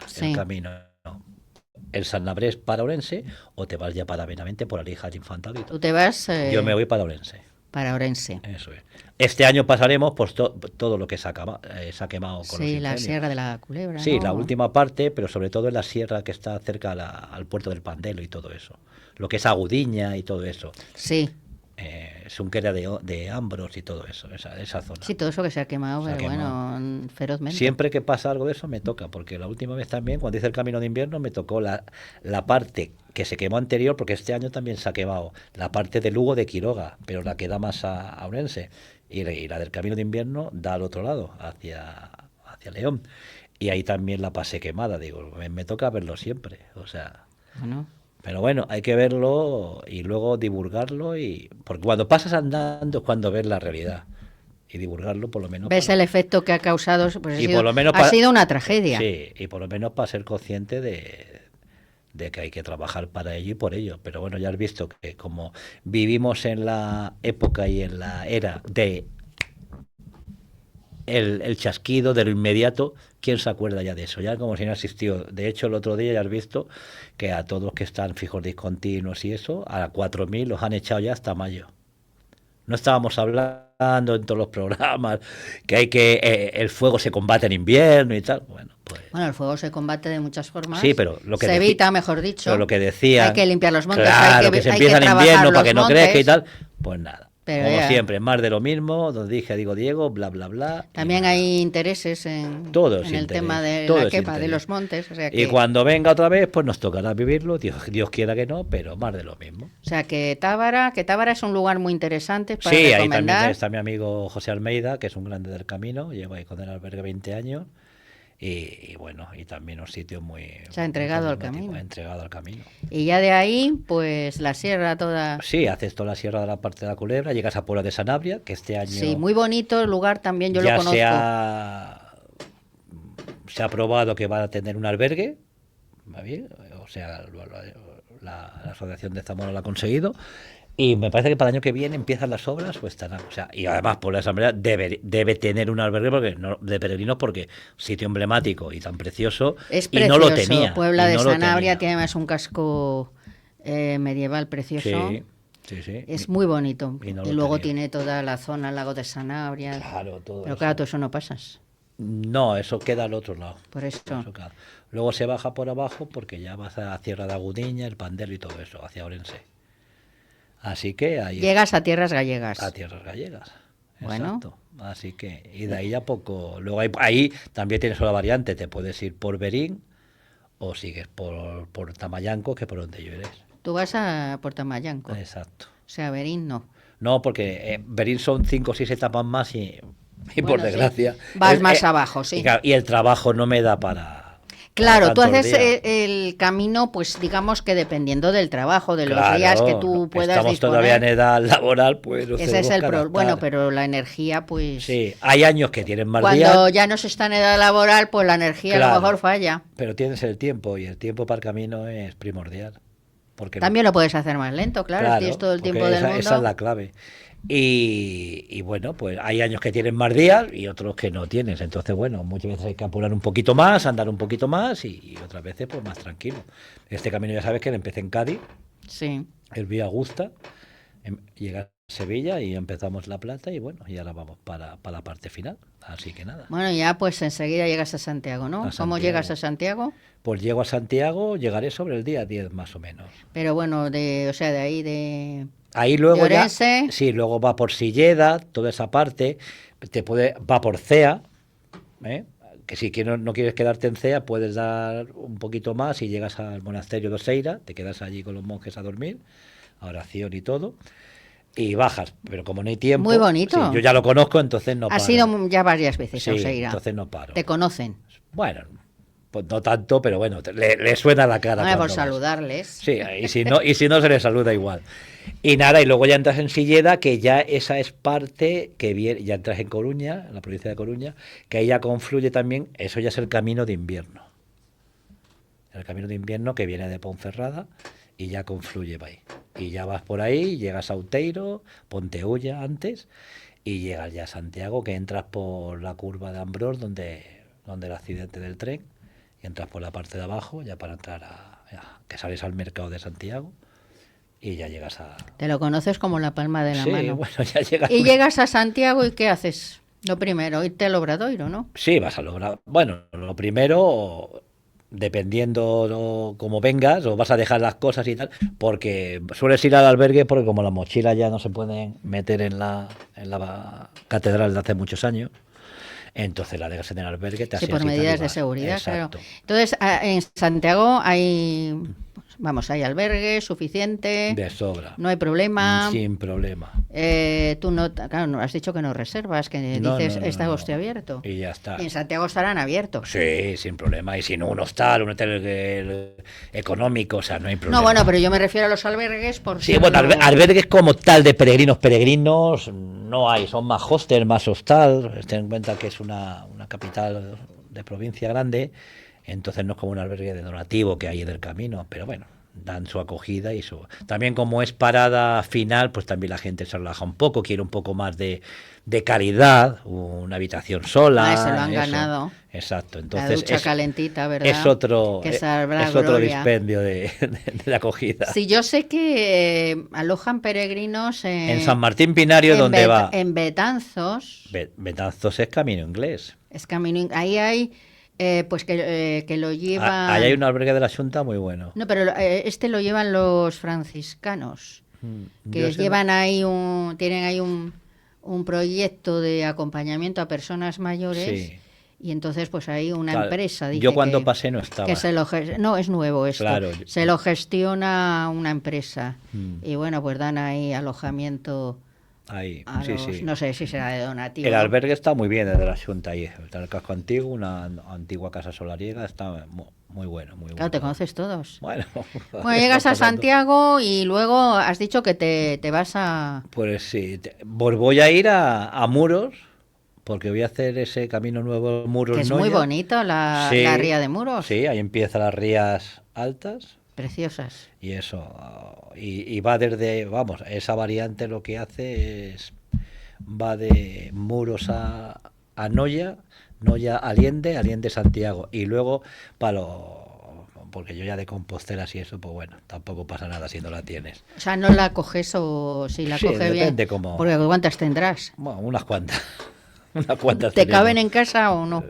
Sí. el camino. El San Nabrés para Orense, o te vas ya para Benavente por Alijas Infantado y Tú todo. te vas Yo me voy para Orense. para Orense. Eso es. Este año pasaremos pues todo lo que se ha quemado con los Sí, la incendios. Sierra de la Culebra, Sí, ¿no? la última parte, pero sobre todo en la sierra que está cerca al puerto del Pandelo y todo eso. Lo que es Agudiña y todo eso. Sí, Sunquera de Ambros y todo eso, esa zona. sí, todo eso que se ha quemado, Se ha pero quemado. bueno, ferozmente. Siempre que pasa algo de eso me toca, porque la última vez también, cuando hice el camino de invierno, me tocó la parte que se quemó anterior, porque este año también se ha quemado la parte de Lugo de Quiroga, pero la que da más a Ourense. Y la del camino de invierno da al otro lado, hacia León. Y ahí también la pasé quemada, digo, me toca verlo siempre, o sea... Bueno, Pero bueno, hay que verlo y luego divulgarlo, porque cuando pasas andando es cuando ves la realidad. Y divulgarlo por lo menos... ves el efecto que ha causado, pues Y por lo menos ha sido una tragedia. Sí, y por lo menos para ser consciente de que hay que trabajar para ello y por ello. Pero bueno, ya has visto que como vivimos en la época y en la era de el chasquido, de lo inmediato, ¿quién se acuerda ya de eso? Ya como si no existió. De hecho, el otro día ya has visto que a todos los que están fijos discontinuos y eso, a 4.000 los han echado ya hasta mayo. No estábamos hablando en todos los programas el fuego se combate en invierno y tal. Bueno, pues... Bueno, el fuego se combate de muchas formas. Sí, pero lo que se evita, mejor dicho. Pero lo que decía... Hay que limpiar los montes, claro, que se empieza en trabajar invierno para los que no montes. crezca y tal. Pues nada. Pero Como ya. siempre, más de lo mismo, donde dije, digo Diego, bla, bla, bla. También hay intereses en el interés, tema de todo la es quema de interés. los montes. O sea Y que, cuando venga otra vez, pues nos tocará vivirlo, Dios quiera que no, pero más de lo mismo. o sea que Tábara es un lugar muy interesante para Sí, ahí recomendar. también está mi amigo José Almeida, que es un grande del camino, lleva ahí con el albergue 20 años. Y bueno, y también un sitio muy... Se ha entregado al muy emblemático, camino. entregado al camino. Y ya de ahí, pues la sierra toda. Sí, haces toda la sierra de la parte de la Culebra, llegas a Puebla de Sanabria, que este año Sí, muy bonito el lugar también, yo lo ya conozco. se ha aprobado que va a tener un albergue, ¿va bien? O sea, la Asociación de Zamora lo ha conseguido. Y me parece que para el año que viene empiezan las obras, pues estarán. O sea, y además Puebla de Sanabria debe tener un albergue de peregrinos porque sitio emblemático y tan precioso. Es y precioso. no lo tenía. Puebla y de no lo Sanabria tenía. tiene además un casco medieval precioso. Sí, sí, sí. Es muy bonito. Y no Y lo luego tenía. tiene toda la zona, el lago de Sanabria. Claro, todo Pero eso. claro, todo eso no pasas. No, eso queda al otro lado. Por eso. Claro. Luego se baja por abajo porque ya vas a Sierra de Agudiña, el Pandelo y todo eso, hacia Orense. Así que ahí Llegas a tierras gallegas. a tierras gallegas. Bueno. Exacto. Así que, y de ahí a poco. Luego ahí también tienes una variante, te puedes ir por Berín o sigues por Tamayanco, que por donde yo eres. Tú vas a Portamayanco. Exacto. O sea, Berín no. No, porque Berín son 5 o 6 etapas más y por Bueno, sí. desgracia. Vas más abajo, sí. Y el trabajo no me da para. Claro, tú tantos haces días. el camino, pues digamos que dependiendo del trabajo, de los Claro, días que tú puedas estamos disponer. todavía en edad laboral, pues nos Ese es tenemos el que problema. adaptar. Bueno, pero la energía, pues. Sí, hay años que tienen más Cuando días, ya no se está en edad laboral, pues la energía a Claro. lo mejor falla. pero tienes el tiempo y el tiempo para el camino es primordial. Porque También lo puedes hacer más lento, claro, tienes todo el porque tiempo del mundo. esa es la clave. Y bueno, pues hay años que tienen más días y otros que no tienes. Entonces, bueno, muchas veces hay que apurar un poquito más, andar un poquito más y otras veces pues más tranquilo. Este camino ya sabes que lo empecé en Cádiz, Sí. el Vía Augusta, llegar a Sevilla y empezamos La Plata y bueno, y ahora vamos para la parte final. Así que nada. Bueno, ya pues enseguida llegas a Santiago, ¿no? A ¿Cómo Santiago. llegas a Santiago? Pues llego a Santiago, llegaré sobre el día 10 más o menos. Pero bueno, o sea, de ahí de... Ahí luego ¿De ya, Orense? sí, luego va por Silleda, toda esa parte, va por Cea, que si no quieres quedarte en Cea, puedes dar un poquito más y llegas al monasterio de Oseira, te quedas allí con los monjes a dormir, a oración y todo, y bajas, pero como no hay tiempo, Muy bonito. sí, yo ya lo conozco, entonces no paro. Has ido ya varias veces Sí, a Oseira. entonces no paro. Te conocen. Bueno, pues no tanto, pero bueno, le suena la cara. Por cuando vas. saludarles. Sí, y si no se le saluda igual. Y nada, y luego ya entras en Silleda, que ya esa es parte que viene, ya entras en Coruña, en la provincia de Coruña, que ahí ya confluye también, eso ya es el camino de invierno. El camino de invierno que viene de Ponferrada y ya confluye para ahí. Y ya vas por ahí, llegas a Outeiro, Ponteulla antes, y llegas ya a Santiago, que entras por la curva de Ambrós, donde el accidente del tren, y entras por la parte de abajo, ya para entrar que sales al mercado de Santiago, y ya llegas a... Te lo conoces como la palma de la Sí, mano. bueno, ya llegas... Y llegas a Santiago y ¿qué haces? Lo primero, irte al Obradoiro, ¿no? Sí, vas a lograr... Bueno, lo primero, dependiendo cómo vengas, o vas a dejar las cosas y tal, porque sueles ir al albergue porque como las mochilas ya no se pueden meter en la catedral de hace muchos años, entonces la dejas en el albergue, te Sí, asientas por y tal, medidas y de vas. seguridad, Exacto. claro. Entonces, en Santiago hay, hay albergue suficiente, De sobra. no hay problema. Sin problema. Tú no, claro, no has dicho que no reservas, que No, dices no, está no. usted abierto. Y ya está. Y en Santiago estarán abiertos. Sí, sin problema. Y si no, un hostal, un hotel económico, o sea, no hay problema. No, bueno, pero yo me refiero a los albergues por Sí, ser bueno, lo- albergues como tal de peregrinos no hay, son más hostel, más hostal. Ten en cuenta que es una capital de provincia grande, entonces no es como un albergue de donativo que hay en el camino, pero bueno, dan su acogida y su... También como es parada final, pues también la gente se relaja un poco, quiere un poco más de calidad, una habitación sola. Se lo han eso. ganado. Exacto, La entonces ducha calentita, ¿verdad? es otro, Que sabrá es otro gloria. dispendio de acogida. Sí, yo sé que alojan peregrinos En San Martín Pinario, ¿dónde va? En Betanzos. Betanzos es camino inglés. Es camino. Ahí hay, pues que lo llevan. Ahí hay un albergue de la Junta muy bueno. No, pero este lo llevan los franciscanos, que Yo sé, llevan ahí tienen ahí un proyecto de acompañamiento a personas mayores. Sí. Y entonces, pues hay una Claro, empresa. Dice yo cuando que, pasé no estaba. Que no, es nuevo esto. Claro. Se lo gestiona una empresa. Mm. Y bueno, pues dan ahí alojamiento Ahí, a sí, los, sí. no sé si será de donativo. El albergue está muy bien, desde la Junta ahí. Está en el casco antiguo, una antigua casa solariega, está muy bueno, muy Claro, bueno. te conoces todos. Bueno, Bueno, llegas a Santiago y luego has dicho que te vas a... Pues sí, voy a ir a Muros, porque voy a hacer ese camino nuevo Muros. Que es muy Noya. bonito la Sí, ría de Muros. Sí, ahí empiezan las rías altas. Preciosas. Y eso, y va desde, vamos, esa variante lo que hace es, va de Muros a Noya, Noya Aliende, Aliende Santiago, y luego porque yo ya de Compostelas y eso, pues bueno, tampoco pasa nada si no la tienes. O sea, no la coges o si la Sí, coges bien. depende cómo. Porque ¿cuántas tendrás? Bueno, unas cuantas. Unas cuantas ¿Te tenemos. caben en casa o no?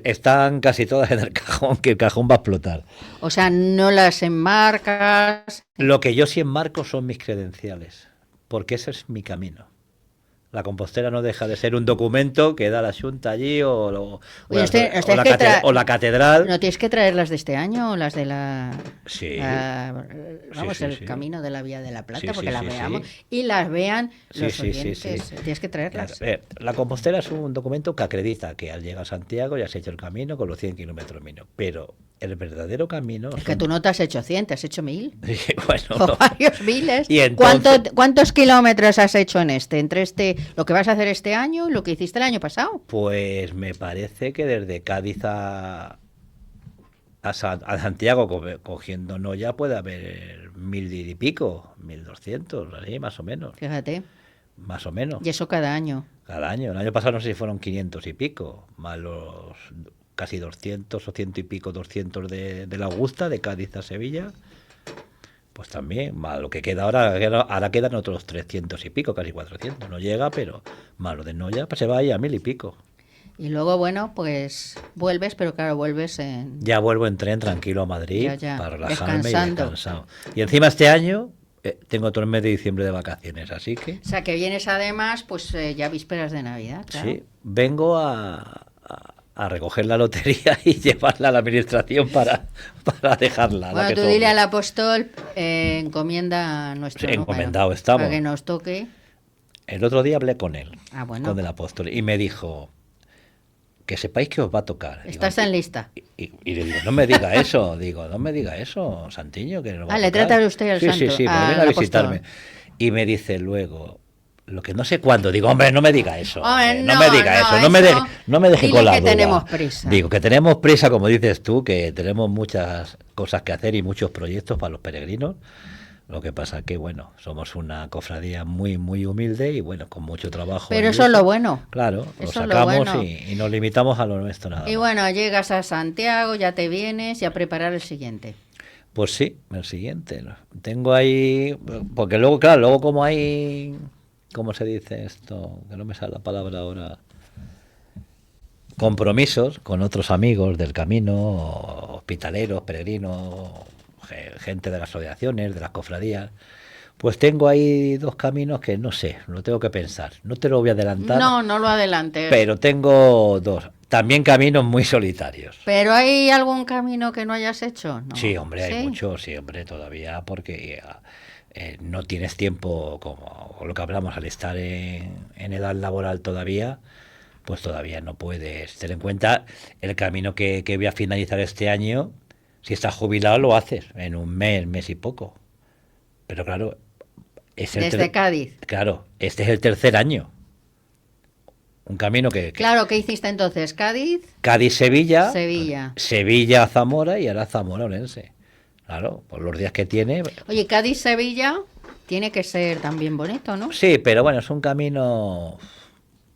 Están casi todas en el cajón, que el cajón va a explotar. O sea, no las enmarcas. Lo que yo sí enmarco son mis credenciales, porque ese es mi camino. La Compostela no deja de ser un documento que da la Junta allí o la catedral. ¿No tienes que traerlas de este año o las de la... Sí. Vamos, Sí, el sí. camino de la Vía de la Plata, Sí, porque sí, las sí, veamos sí. y las vean los Sí, sí, oyentes. sí. Tienes que traerlas. La Compostela es un documento que acredita que al llegar a Santiago ya has hecho el camino con los 100 kilómetros mínimos, pero el verdadero camino... Es que tú no te has hecho 100, te has hecho 1000. Bueno, O no. varios miles. Y entonces- ¿Cuántos kilómetros has hecho entre lo que vas a hacer este año y lo que hiciste el año pasado? Pues me parece que desde Cádiz a Santiago, cogiendo Noya, puede haber 1000 y pico, 1200, así, más o menos. Fíjate. Más o menos. Y eso cada año. Cada año. El año pasado no sé si fueron 500 y pico, más los casi 200 o 100 y pico, 200 de la Augusta, de Cádiz a Sevilla. Pues también, más lo que queda ahora quedan otros 300 y pico, casi 400. No llega, pero más lo de Noya, pues se va ahí a 1000 y pico. Y luego, bueno, pues vuelves, pero claro, vuelves en... Ya vuelvo en tren tranquilo a Madrid Ya, para relajarme y descansando. descansado. Y encima este año tengo todo el mes de diciembre de vacaciones, así que... O sea, que vienes además, pues ya vísperas de Navidad, claro. Sí, vengo a recoger la lotería y llevarla a la administración para dejarla. Bueno, tú dile al apóstol, encomienda nuestro número, encomendado estamos. para que nos toque. El otro día hablé con él, Bueno. con el apóstol, y me dijo que sepáis que os va a tocar. ¿Estás en lista? Y le digo, no me diga eso, no me diga eso, Santiño, que nos va a le tocar. trata usted al santo. Sí, porque viene a visitarme. Y me dice luego, lo que no sé cuándo, digo, hombre, no me diga eso, Hombre, no me diga eso, no me deje dile con la que duda. tenemos prisa. Digo, que tenemos prisa, como dices tú, que tenemos muchas cosas que hacer y muchos proyectos para los peregrinos. Lo que pasa que, bueno, somos una cofradía muy, muy humilde y, bueno, con mucho trabajo. Pero eso es lo bueno. Claro, lo Eso es sacamos lo bueno. y nos limitamos a lo nuestro nada Y más. bueno, llegas a Santiago, ya te vienes y a preparar el siguiente. Pues sí, el siguiente. Tengo ahí, porque luego, claro, luego como hay, ¿cómo se dice esto? Que no me sale la palabra ahora. Compromisos con otros amigos del camino, hospitaleros, peregrinos, gente de las asociaciones, de las cofradías. Pues tengo ahí 2 caminos que no sé, lo tengo que pensar. No te lo voy a adelantar. No lo adelantes. Pero tengo 2. También caminos muy solitarios. ¿Pero hay algún camino que no hayas hecho? No. Sí, hombre, hay ¿Sí? mucho, sí, hombre, todavía, porque no tienes tiempo, como lo que hablamos, al estar en edad laboral todavía, pues todavía no puedes tener en cuenta el camino que voy a finalizar este año. Si estás jubilado, lo haces en un mes y poco. Pero claro, Desde Cádiz. Claro, este es el tercer año. Un camino que Claro, ¿qué hiciste entonces? ¿Cádiz? Cádiz-Sevilla, Sevilla. Sevilla-Zamora y ahora Zamora-Orense. Claro, por los días que tiene. Oye, Cádiz-Sevilla tiene que ser también bonito, ¿no? Sí, pero bueno, es un camino,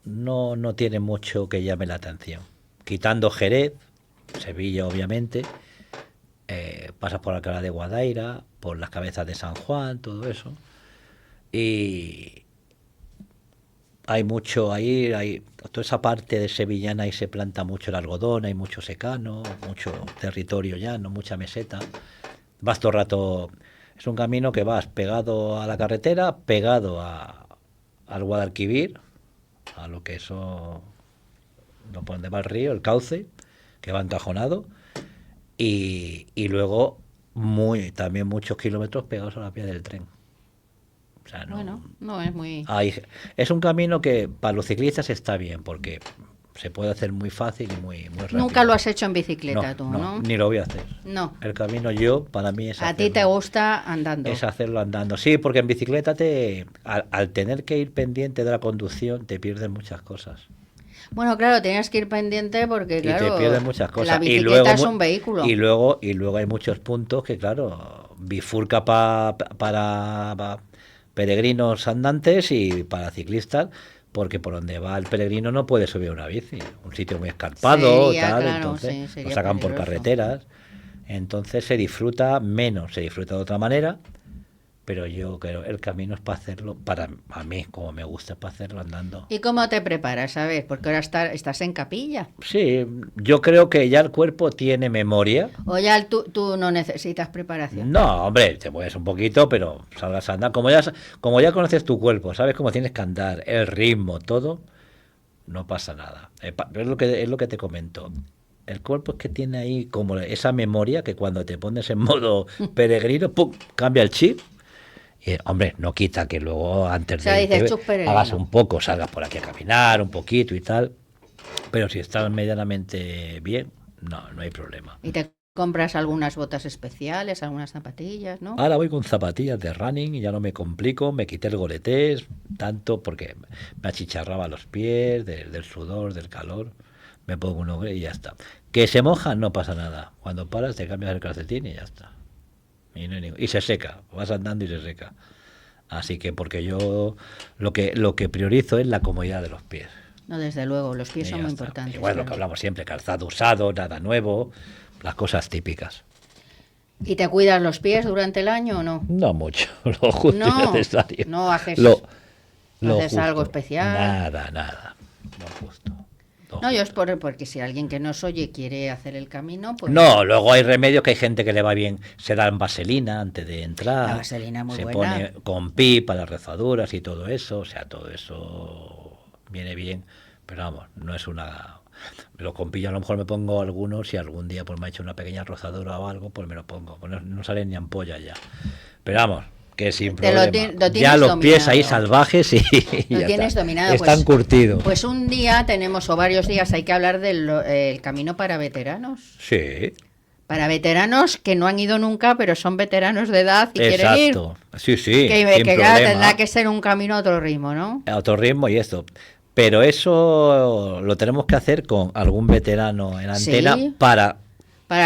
no tiene mucho que llame la atención. Quitando Jerez, Sevilla obviamente, pasas por Alcalá de Guadaira, por las Cabezas de San Juan, todo eso. Y hay mucho, hay toda esa parte de sevillana, ahí se planta mucho el algodón, hay mucho secano, mucho territorio llano, mucha meseta. Vas todo el rato, es un camino que vas pegado a la carretera, pegado al Guadalquivir, a lo que eso, por donde va el río, el cauce, que va encajonado, y luego también muchos kilómetros pegados a la vía del tren. O sea, no es muy... Es un camino que para los ciclistas está bien, porque se puede hacer muy fácil y muy rápido. Nunca lo has hecho en bicicleta tú, ¿no? Ni lo voy a hacer. No. El camino para mí es A ti te gusta andando. Es hacerlo andando. Sí, porque en bicicleta al tener que ir pendiente de la conducción, te pierdes muchas cosas. Bueno, claro, tienes que ir pendiente porque, claro, y te pierdes muchas cosas. La bicicleta es un vehículo. Y luego hay muchos puntos que, claro, bifurca para peregrinos andantes y para ciclistas, porque por donde va el peregrino no puede subir una bici, un sitio muy escarpado, entonces lo sacan por carreteras, entonces se disfruta menos, se disfruta de otra manera, pero yo creo el camino es para hacerlo, a mí, como me gusta, es para hacerlo andando. ¿Y cómo te preparas, sabes? Porque ahora estás en capilla. Sí, yo creo que ya el cuerpo tiene memoria. ¿O ya tú no necesitas preparación? No, hombre, te mueves un poquito, pero salgas a andar. Como ya conoces tu cuerpo, sabes cómo tienes que andar, el ritmo, todo, no pasa nada. Es lo que te comento. El cuerpo es que tiene ahí como esa memoria que cuando te pones en modo peregrino, ¡pum!, cambia el chip. Y, hombre, no quita que luego antes hagas un poco, salgas por aquí a caminar un poquito y tal. Pero si estás medianamente bien, no hay problema. ¿Y te compras algunas botas especiales, algunas zapatillas, no? Ahora voy con zapatillas de running y ya no me complico, me quité el goletés, tanto porque me achicharraba los pies, del sudor, del calor. Me pongo uno y ya está. Que se mojan, no pasa nada. Cuando paras te cambias el calcetín y ya está. Y se seca, vas andando y se seca. Así que porque yo lo que priorizo es la comodidad de los pies. No, desde luego, los pies son muy importantes. Igual lo que hablamos siempre, calzado usado, nada nuevo, las cosas típicas. ¿Y te cuidas los pies durante el año o no? No mucho, lo justo y necesario. No haces, haces algo especial. Nada, lo justo. No, yo es porque si alguien que nos oye quiere hacer el camino, pues... No, luego hay remedios que hay gente que le va bien, se dan vaselina antes de entrar. La vaselina muy buena. Se pone con pi para las rezaduras y todo eso, o sea, todo eso viene bien, pero vamos, no es una... Los compillos a lo mejor me pongo algunos, si algún día pues me ha hecho una pequeña rozadura o algo, pues me lo pongo. Pues no salen ni ampollas ya. Pero vamos, que sin problema. Lo Ya los pies ahí dominado. salvajes y Lo ya tienes está. dominado. Están curtidos. Pues un día tenemos, o varios días, hay que hablar del el camino para veteranos. Sí, Para veteranos que no han ido nunca, pero son veteranos de edad y quieren ir. exacto. Sí, sí, Que sin claro, problema. tendrá que ser un camino a otro ritmo, ¿no? A otro ritmo y esto. Pero eso lo tenemos que hacer con algún veterano en antena Sí. para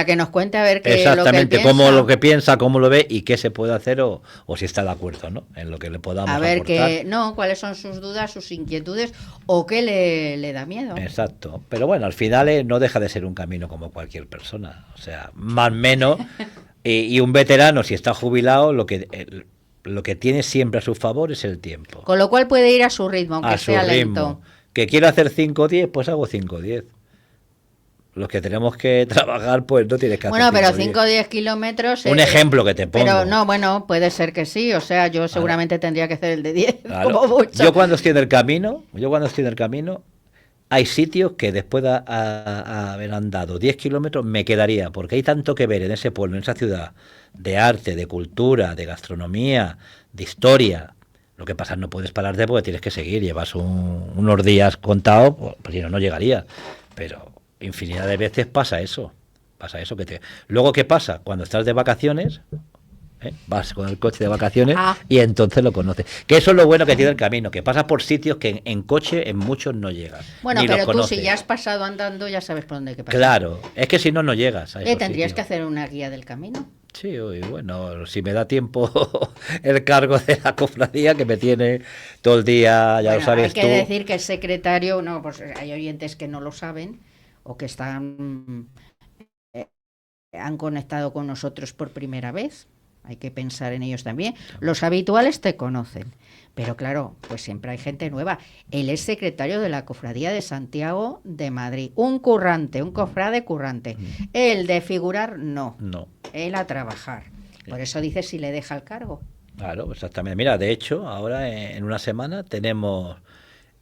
Que nos cuente a ver qué exactamente lo que él cómo piensa. lo que piensa, cómo lo ve y qué se puede hacer o si está de acuerdo, ¿no? En lo que le podamos A ver aportar. cuáles son sus dudas, sus inquietudes o qué le da miedo. Exacto. Pero bueno, al final no deja de ser un camino como cualquier persona. O sea, más o menos. Y un veterano, si está jubilado, lo que tiene siempre a su favor es el tiempo. Con lo cual puede ir a su ritmo, aunque A su sea ritmo. lento. Que quiero hacer 5-10, pues hago 5-10. Los que tenemos que trabajar, pues no tienes que hacer Bueno, pero 5-10. 5 o 10 kilómetros... Un ejemplo que te pongo. Pero no, bueno, puede ser que sí. O sea, yo seguramente tendría que hacer el de 10, Claro. como mucho. Yo cuando estoy en el camino, hay sitios que después de haber andado 10 kilómetros me quedaría, porque hay tanto que ver en ese pueblo, en esa ciudad, de arte, de cultura, de gastronomía, de historia. Lo que pasa es que no puedes pararte porque tienes que seguir, llevas unos días contados, pues si no, no llegaría. Pero infinidad de veces pasa eso Luego, ¿qué pasa? Cuando estás de vacaciones... vas con el coche de vacaciones y entonces lo conoces. Que eso es lo bueno que tiene el camino, que pasas por sitios que en coche en muchos no llegas. Bueno, ni pero los tú conoces. si ya has pasado andando ya sabes por dónde hay que pasar. Claro, es que si no, no llegas a esos Tendrías sitios. que hacer una guía del camino. Sí, y bueno, si me da tiempo el cargo de la cofradía que me tiene todo el día, ya lo sabes hay tú. que decir que el secretario, no, pues hay oyentes que no lo saben o que han conectado con nosotros por primera vez. Hay que pensar en ellos también. Los habituales te conocen, pero claro, pues siempre hay gente nueva. Él es secretario de la Cofradía de Santiago de Madrid. Un currante, un cofrade currante. Él de figurar, no. Él a trabajar. Por eso dice si le deja el cargo. Claro, exactamente. Mira, de hecho, ahora en una semana tenemos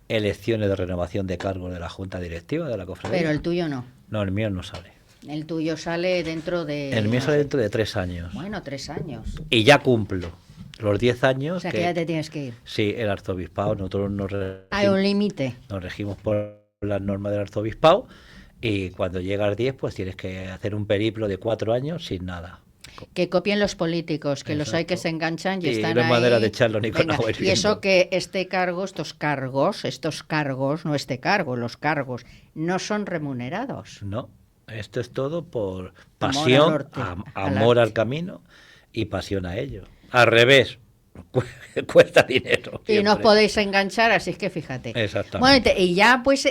elecciones de renovación de cargos de la Junta Directiva de la Cofradía. Pero el tuyo no. No, el mío no sale. El tuyo sale dentro de... El mío sale dentro de 3 años. Bueno, 3 años. Y ya cumplo los 10 años. O sea, que ya te tienes que ir. Sí, el arzobispado. Nosotros Hay un límite. Nos regimos por las normas del arzobispado y cuando llegas 10, pues tienes que hacer un periplo de 4 años sin nada. Que copien los políticos, que los hay que se enganchan y están no hay ahí. manera de echarlo ni con agua Y hirviendo. eso que estos cargos, no este cargo, los cargos, no son remunerados. No, esto es todo por Amor pasión, al norte, amor al camino y pasión a ello. Al revés, cuesta dinero. Y no os siempre. podéis enganchar, así es que fíjate. Exactamente. Bueno, y ya pues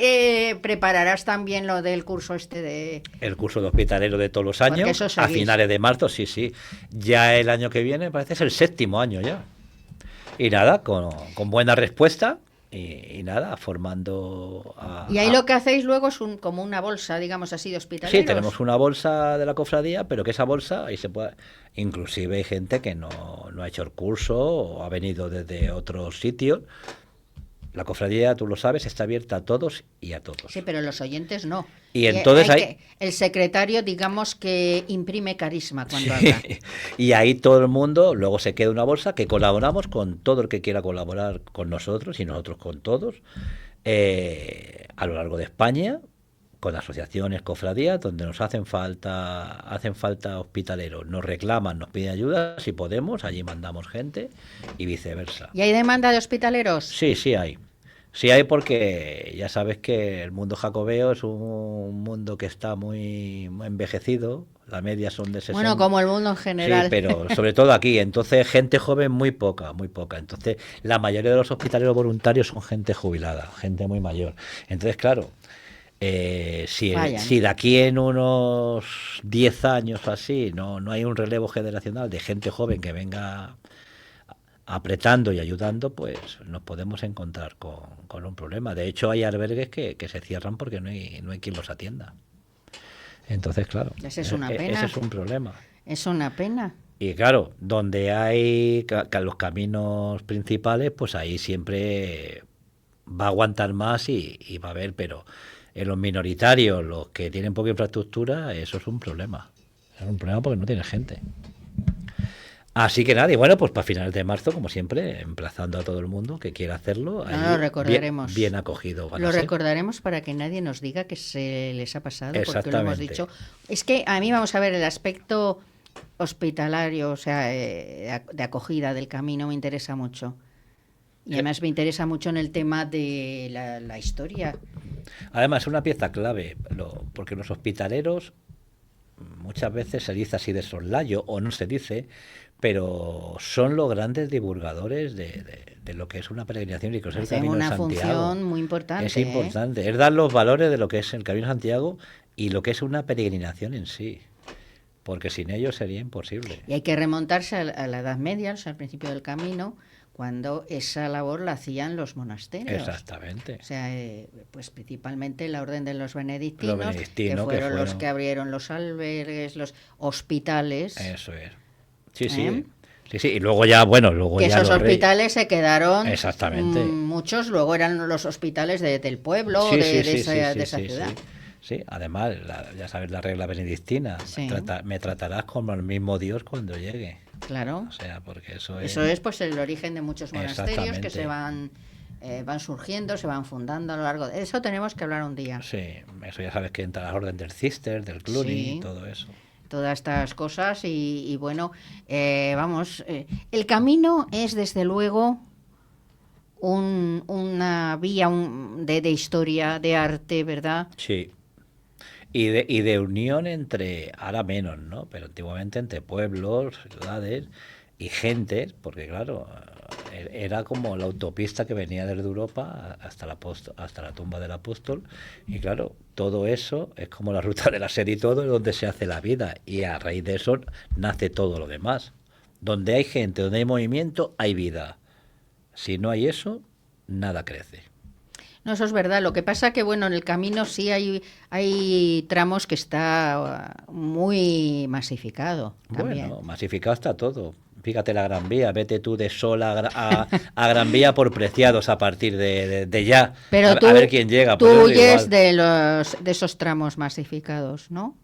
prepararás también lo del curso este de... El curso de hospitalero de todos los Porque años, eso a seguís. finales de marzo, sí. Ya el año que viene parece es el 7º año ya. Y nada, con buena respuesta y nada, formando Y ahí lo que hacéis luego es como una bolsa, digamos así, de hospitaleros. Sí, tenemos una bolsa de la cofradía, pero que esa bolsa, ahí se puede... Inclusive hay gente que no ha hecho el curso o ha venido desde otros sitios. La cofradía, tú lo sabes, está abierta a todos y a todos. Sí, pero los oyentes no. Y entonces el secretario, digamos que imprime carisma cuando Sí. habla. Y ahí todo el mundo, luego se queda una bolsa que colaboramos con todo el que quiera colaborar con nosotros y nosotros con todos, a lo largo de España, con asociaciones, cofradías, donde nos hacen falta hospitaleros, nos reclaman, nos piden ayuda, si podemos, allí mandamos gente y viceversa. ¿Y hay demanda de hospitaleros? Sí hay. Sí hay, porque ya sabes que el mundo jacobeo es un mundo que está muy envejecido, la media son de 60. Bueno, como el mundo en general. Sí, pero sobre todo aquí, entonces gente joven muy poca. Entonces la mayoría de los hospitaleros voluntarios son gente jubilada, gente muy mayor. Entonces, claro, si de aquí en unos 10 años o así no hay un relevo generacional de gente joven que venga apretando y ayudando, pues nos podemos encontrar con un problema. De hecho, hay albergues que se cierran porque no hay quien los atienda. Entonces, claro, Esa es una pena. ese es un problema. Es una pena. Y claro, donde hay los caminos principales, pues ahí siempre va a aguantar más y va a haber, pero En los minoritarios, los que tienen poca infraestructura, eso es un problema. Es un problema porque no tiene gente. Así que nada, y bueno, pues para finales de marzo, como siempre, emplazando a todo el mundo que quiera hacerlo, ahí lo recordaremos. Bien acogido. Lo recordaremos para que nadie nos diga que se les ha pasado, porque lo hemos dicho. Es que a mí, vamos a ver, el aspecto hospitalario, o sea, de acogida del camino me interesa mucho. Y además me interesa mucho en el tema de la historia. Además, es una pieza clave, porque los hospitaleros muchas veces se dice así de soslayo, o no se dice, pero son los grandes divulgadores de lo que es una peregrinación y que es el Camino de Santiago. Una función muy importante. Es importante, es dar los valores de lo que es el Camino de Santiago y lo que es una peregrinación en sí, porque sin ellos sería imposible. Y hay que remontarse a la Edad Media, o sea, al principio del camino, cuando esa labor la hacían los monasterios. Exactamente. O sea, pues principalmente la orden de los benedictinos, que fueron que los que abrieron los albergues, los hospitales. Eso es. Sí, sí. Sí, sí, y luego ya, bueno, que esos hospitales se quedaron, exactamente. Muchos luego eran los hospitales del pueblo, de esa ciudad. Sí, además, ya sabes la regla benedictina, me tratarás como el mismo Dios cuando llegue. Claro. O sea, porque eso es pues el origen de muchos monasterios que se van surgiendo, se van fundando a lo largo de eso. Tenemos que hablar un día. Sí, eso ya sabes que entra la orden del Cister, del Cluny y todo eso. Todas estas cosas y bueno, vamos, el camino es desde luego una vía de historia, de arte, ¿verdad? Sí. Y de unión entre, ahora menos, ¿no? Pero antiguamente entre pueblos, ciudades y gentes, porque claro, era como la autopista que venía desde Europa hasta la tumba del apóstol, y claro, todo eso es como la ruta de la sed y todo, es donde se hace la vida, y a raíz de eso nace todo lo demás. Donde hay gente, donde hay movimiento, hay vida. Si no hay eso, nada crece. No, eso es verdad. Lo que pasa que, bueno, en el camino sí hay tramos que está muy masificado también. Bueno, masificado está todo. Fíjate la Gran Vía, vete tú de Sol a Gran Vía por Preciados a partir de ya. Pero a ver quién llega. Tú huyes de esos tramos masificados, ¿no?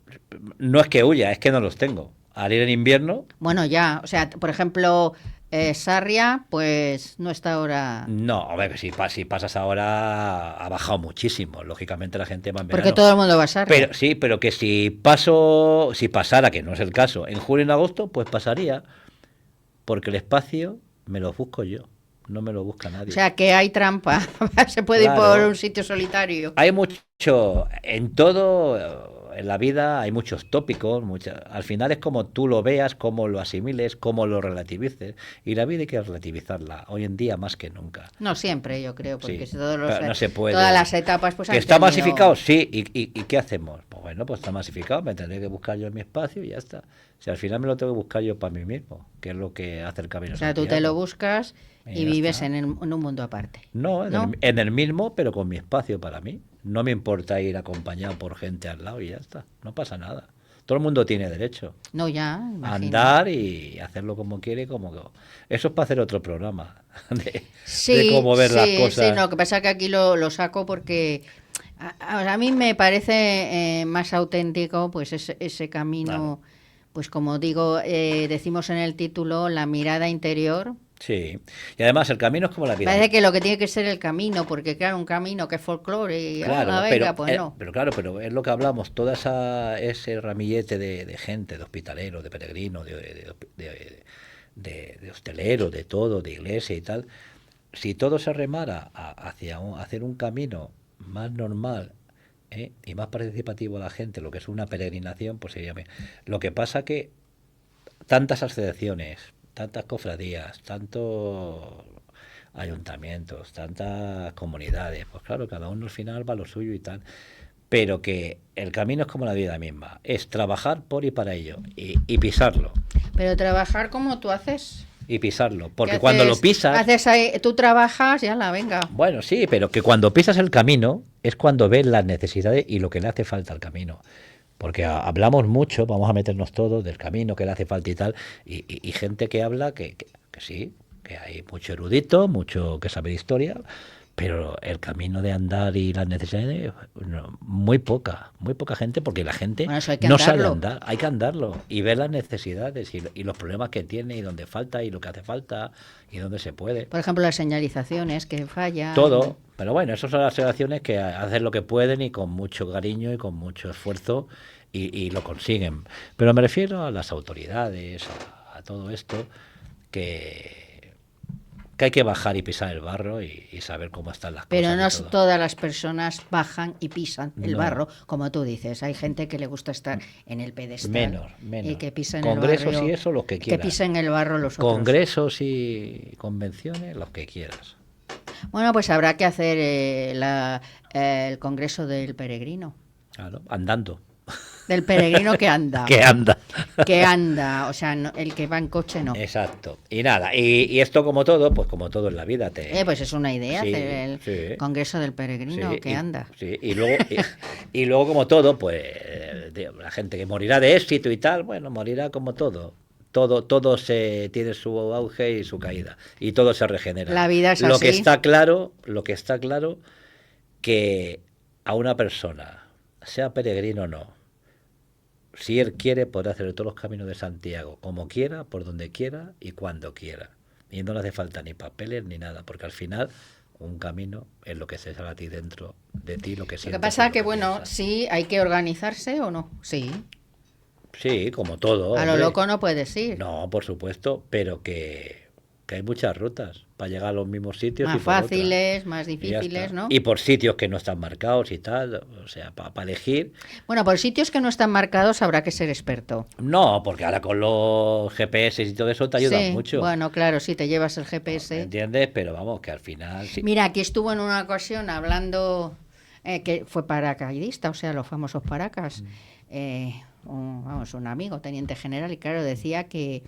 No es que huya, es que no los tengo. Al ir en invierno... Bueno, ya, o sea, por ejemplo... Sarria, pues no está ahora... No, hombre, si pasas ahora ha bajado muchísimo. Lógicamente la gente va en verano. Porque todo el mundo va a Sarria. Pero sí, pero que si pasara, que no es el caso, en julio y en agosto, pues pasaría. Porque el espacio me lo busco yo, no me lo busca nadie. O sea, que hay trampa. Se puede ir por un sitio solitario. Hay mucho, en todo... En la vida hay muchos tópicos, al final es como tú lo veas, cómo lo asimiles, cómo lo relativices, y la vida hay que relativizarla, hoy en día más que nunca. No siempre, yo creo, porque sí, no se puede. Todas las etapas pues ¿Que está masificado? Sí, ¿y qué hacemos? Pues bueno, pues está masificado, me tendré que buscar yo en mi espacio y ya está. Si al final me lo tengo que buscar yo para mí mismo, que es lo que hace el Camino. O sea, tú te lo buscas y vives en un mundo aparte. No, en el mismo, pero con mi espacio para mí. No me importa ir acompañado por gente al lado y ya está. No pasa nada. Todo el mundo tiene derecho. No, ya, imagino. A andar y hacerlo como quiere. Eso es para hacer otro programa. De cómo ver las cosas. Sí, no, lo que pasa es que aquí lo saco porque a mí me parece más auténtico pues ese camino, claro. Pues como digo, decimos en el título, la mirada interior. Sí, y además el camino es como la vida. Parece que lo que tiene que ser el camino, porque claro, un camino que es folclore y claro, venga, pues no. Pero es lo que hablamos, toda ese ramillete de gente, de hospitaleros, de peregrinos, de hosteleros, de todo, de iglesia y tal, si todo se remara hacia hacer un camino más normal y más participativo a la gente, lo que es una peregrinación, pues sería bien. Lo que pasa que tantas asociaciones, tantas cofradías, tantos ayuntamientos, tantas comunidades, pues claro, cada uno al final va a lo suyo y tal, pero que el camino es como la vida misma, es trabajar por y para ello, y pisarlo. Pero trabajar como tú haces. Y pisarlo, porque cuando lo pisas... Tú trabajas, ya la venga. Bueno, sí, pero que cuando pisas el camino es cuando ves las necesidades y lo que le hace falta al camino. Porque hablamos mucho, vamos a meternos todos del camino que le hace falta y tal, y gente que habla que sí, que hay mucho erudito, mucho que sabe de historia, Pero el camino de andar y las necesidades, muy poca gente, porque la gente Bueno, eso hay que no sabe andarlo. andar, hay que andarlo y ver las necesidades y los problemas que tiene y dónde falta y lo que hace falta y dónde se puede. Por ejemplo, las señalizaciones que fallan. Todo, pero bueno, esas son las relaciones que hacen lo que pueden y con mucho cariño y con mucho esfuerzo y lo consiguen. Pero me refiero a las autoridades, a todo esto, que hay que bajar y pisar el barro y saber cómo están las Pero cosas. no todas las personas bajan y pisan el No. barro, como tú dices. Hay gente que le gusta estar en el pedestal Menos. y que pisen Congresos el barro, y eso, los que quieras. que pisen el barro los otros. Congresos y convenciones, los que quieras. Bueno, pues habrá que hacer el congreso del peregrino. Claro, andando. Del peregrino que anda. Que anda. Que anda, o sea, el que va en coche no. Exacto. Y nada, y esto como todo, pues como todo en la vida Pues es una idea Sí, hacer el sí. congreso del peregrino Sí, que anda. Sí, y luego como todo, pues la gente que morirá de éxito y tal, bueno, morirá como todo. Todo tiene su auge y su caída y todo se regenera. La vida es lo que así. está claro, que a una persona, sea peregrino o no, si él quiere, podrá hacer todos los caminos de Santiago como quiera, por donde quiera y cuando quiera. Y no le hace falta ni papeles ni nada, porque al final un camino es lo que se sale a ti dentro de ti, lo que Lo sientes. que pasa y que, lo bueno, piensas. sí, hay que organizarse o no. Sí, Sí, como todo. a lo hombre. loco no puedes ir. No, por supuesto, pero que hay muchas rutas para llegar a los mismos sitios. Más y por fáciles, más otras. Y ya difíciles, está. ¿no? Y por sitios que no están marcados y tal, o sea, para elegir. Bueno, por sitios que no están marcados habrá que ser experto. No, porque ahora con los GPS y todo eso te ayuda Sí, mucho. bueno, claro, sí, te llevas el GPS. ¿Entiendes? Pero vamos, que al final... Sí. Mira, aquí estuvo en una ocasión hablando, que fue paracaidista, o sea, los famosos paracas, un amigo, teniente general, y claro, decía que,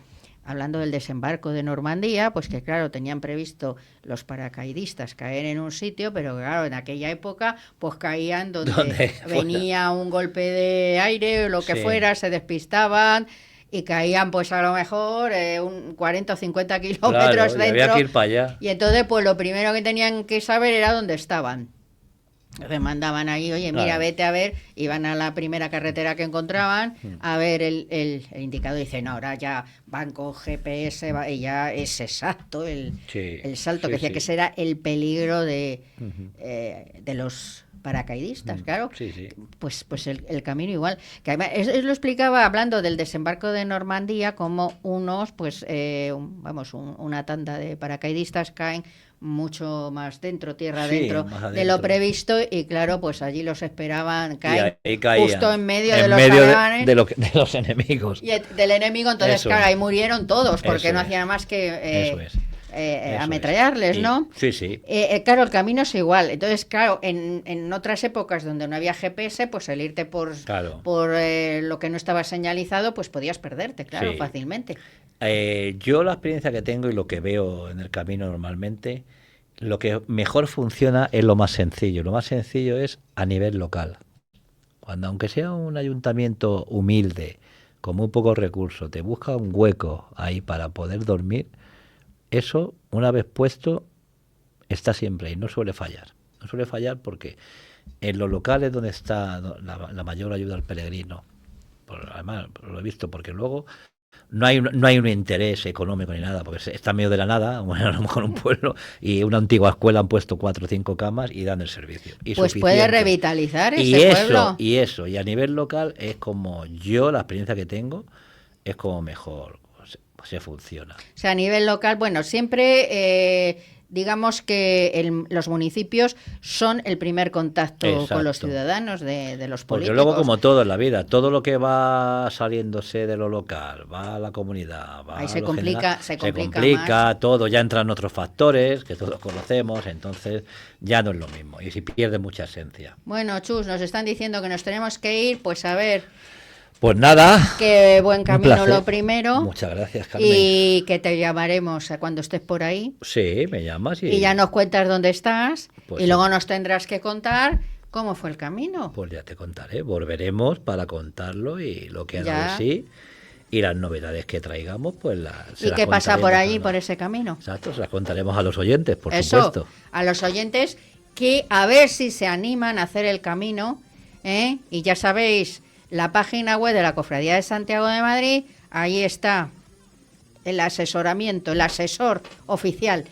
hablando del desembarco de Normandía, pues que claro, tenían previsto los paracaidistas caer en un sitio, pero claro, en aquella época pues caían donde Donde venía un golpe de aire o lo que Sí. fuera, se despistaban y caían pues a lo mejor 40 o 50 kilómetros Claro, y dentro. había que ir para allá. Y entonces, pues lo primero que tenían que saber era dónde estaban. Me mandaban ahí, oye, mira, Claro. vete a ver, iban a la primera carretera que encontraban a ver el indicador. Y dicen, no, ahora ya van con GPS y ya es exacto el salto, sí, que decía sí. que ese era el peligro de los paracaidistas, claro. Sí, sí. Pues el camino igual. Que además, él lo explicaba hablando del desembarco de Normandía, como unos, pues, una tanda de paracaidistas caen mucho más dentro, tierra Sí, adentro, más de adentro. lo previsto, y claro, pues allí los esperaban, Y caen ahí caían. justo en medio de En los medio alemanes de los enemigos. y del enemigo, entonces Eso claro, es. ahí murieron todos, porque Eso no es. hacían más que Eso es. Eso ametrallarles, es. ¿no? Sí, sí. Claro, el camino es igual. Entonces, claro, en otras épocas donde no había GPS, pues el irte por Claro. lo que no estaba señalizado, pues podías perderte, claro, Sí. fácilmente. Yo la experiencia que tengo y lo que veo en el camino normalmente, lo que mejor funciona es lo más sencillo. Lo más sencillo es a nivel local. Cuando aunque sea un ayuntamiento humilde, con muy pocos recursos, te busca un hueco ahí para poder dormir, eso, una vez puesto, está siempre ahí, no suele fallar. No suele fallar porque en los locales donde está la mayor ayuda al peregrino, además lo he visto, porque luego no hay un interés económico ni nada, porque está en medio de la nada, bueno, a lo mejor un pueblo, y una antigua escuela han puesto 4 o 5 camas y dan el servicio. Y Pues puede suficiente. revitalizar Y ese eso, pueblo. y a nivel local es como la experiencia que tengo, es como mejor se funciona. O sea, a nivel local, bueno, siempre digamos que los municipios son el primer contacto con los Exacto. ciudadanos de los Porque políticos. luego, como todo en la vida, todo lo que va saliéndose de lo local, va a la comunidad, va Ahí a se lo complica- general, se complica todo, ya entran otros factores que todos conocemos, entonces ya no es lo mismo y se pierde mucha esencia. Bueno, Chus, nos están diciendo que nos tenemos que ir, pues a ver, Pues nada, qué buen un camino placer. lo primero. Muchas gracias, Carmen. Y que te llamaremos a cuando estés por ahí. Sí, me llamas Y ya nos cuentas dónde estás. Pues y sí. luego nos tendrás que contar cómo fue el camino. Pues ya te contaré, volveremos para contarlo y lo que ha Ya. dado de sí. y las novedades que traigamos, pues ¿Y qué pasa por allí, por ese ese camino? Exacto, se las contaremos a los oyentes, por Eso, supuesto. a los oyentes que a ver si se animan a hacer el camino, ¿eh? Y ya sabéis, la página web de la Cofradía de Santiago de Madrid, ahí está el asesoramiento, el asesor oficial,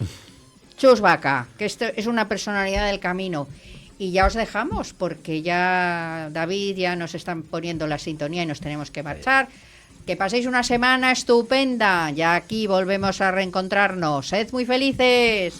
Chus Vaca, que esto es una personalidad del camino. Y ya os dejamos, porque ya David ya nos están poniendo la sintonía y nos tenemos que marchar. Que paséis una semana estupenda. Ya aquí volvemos a reencontrarnos. Sed muy felices.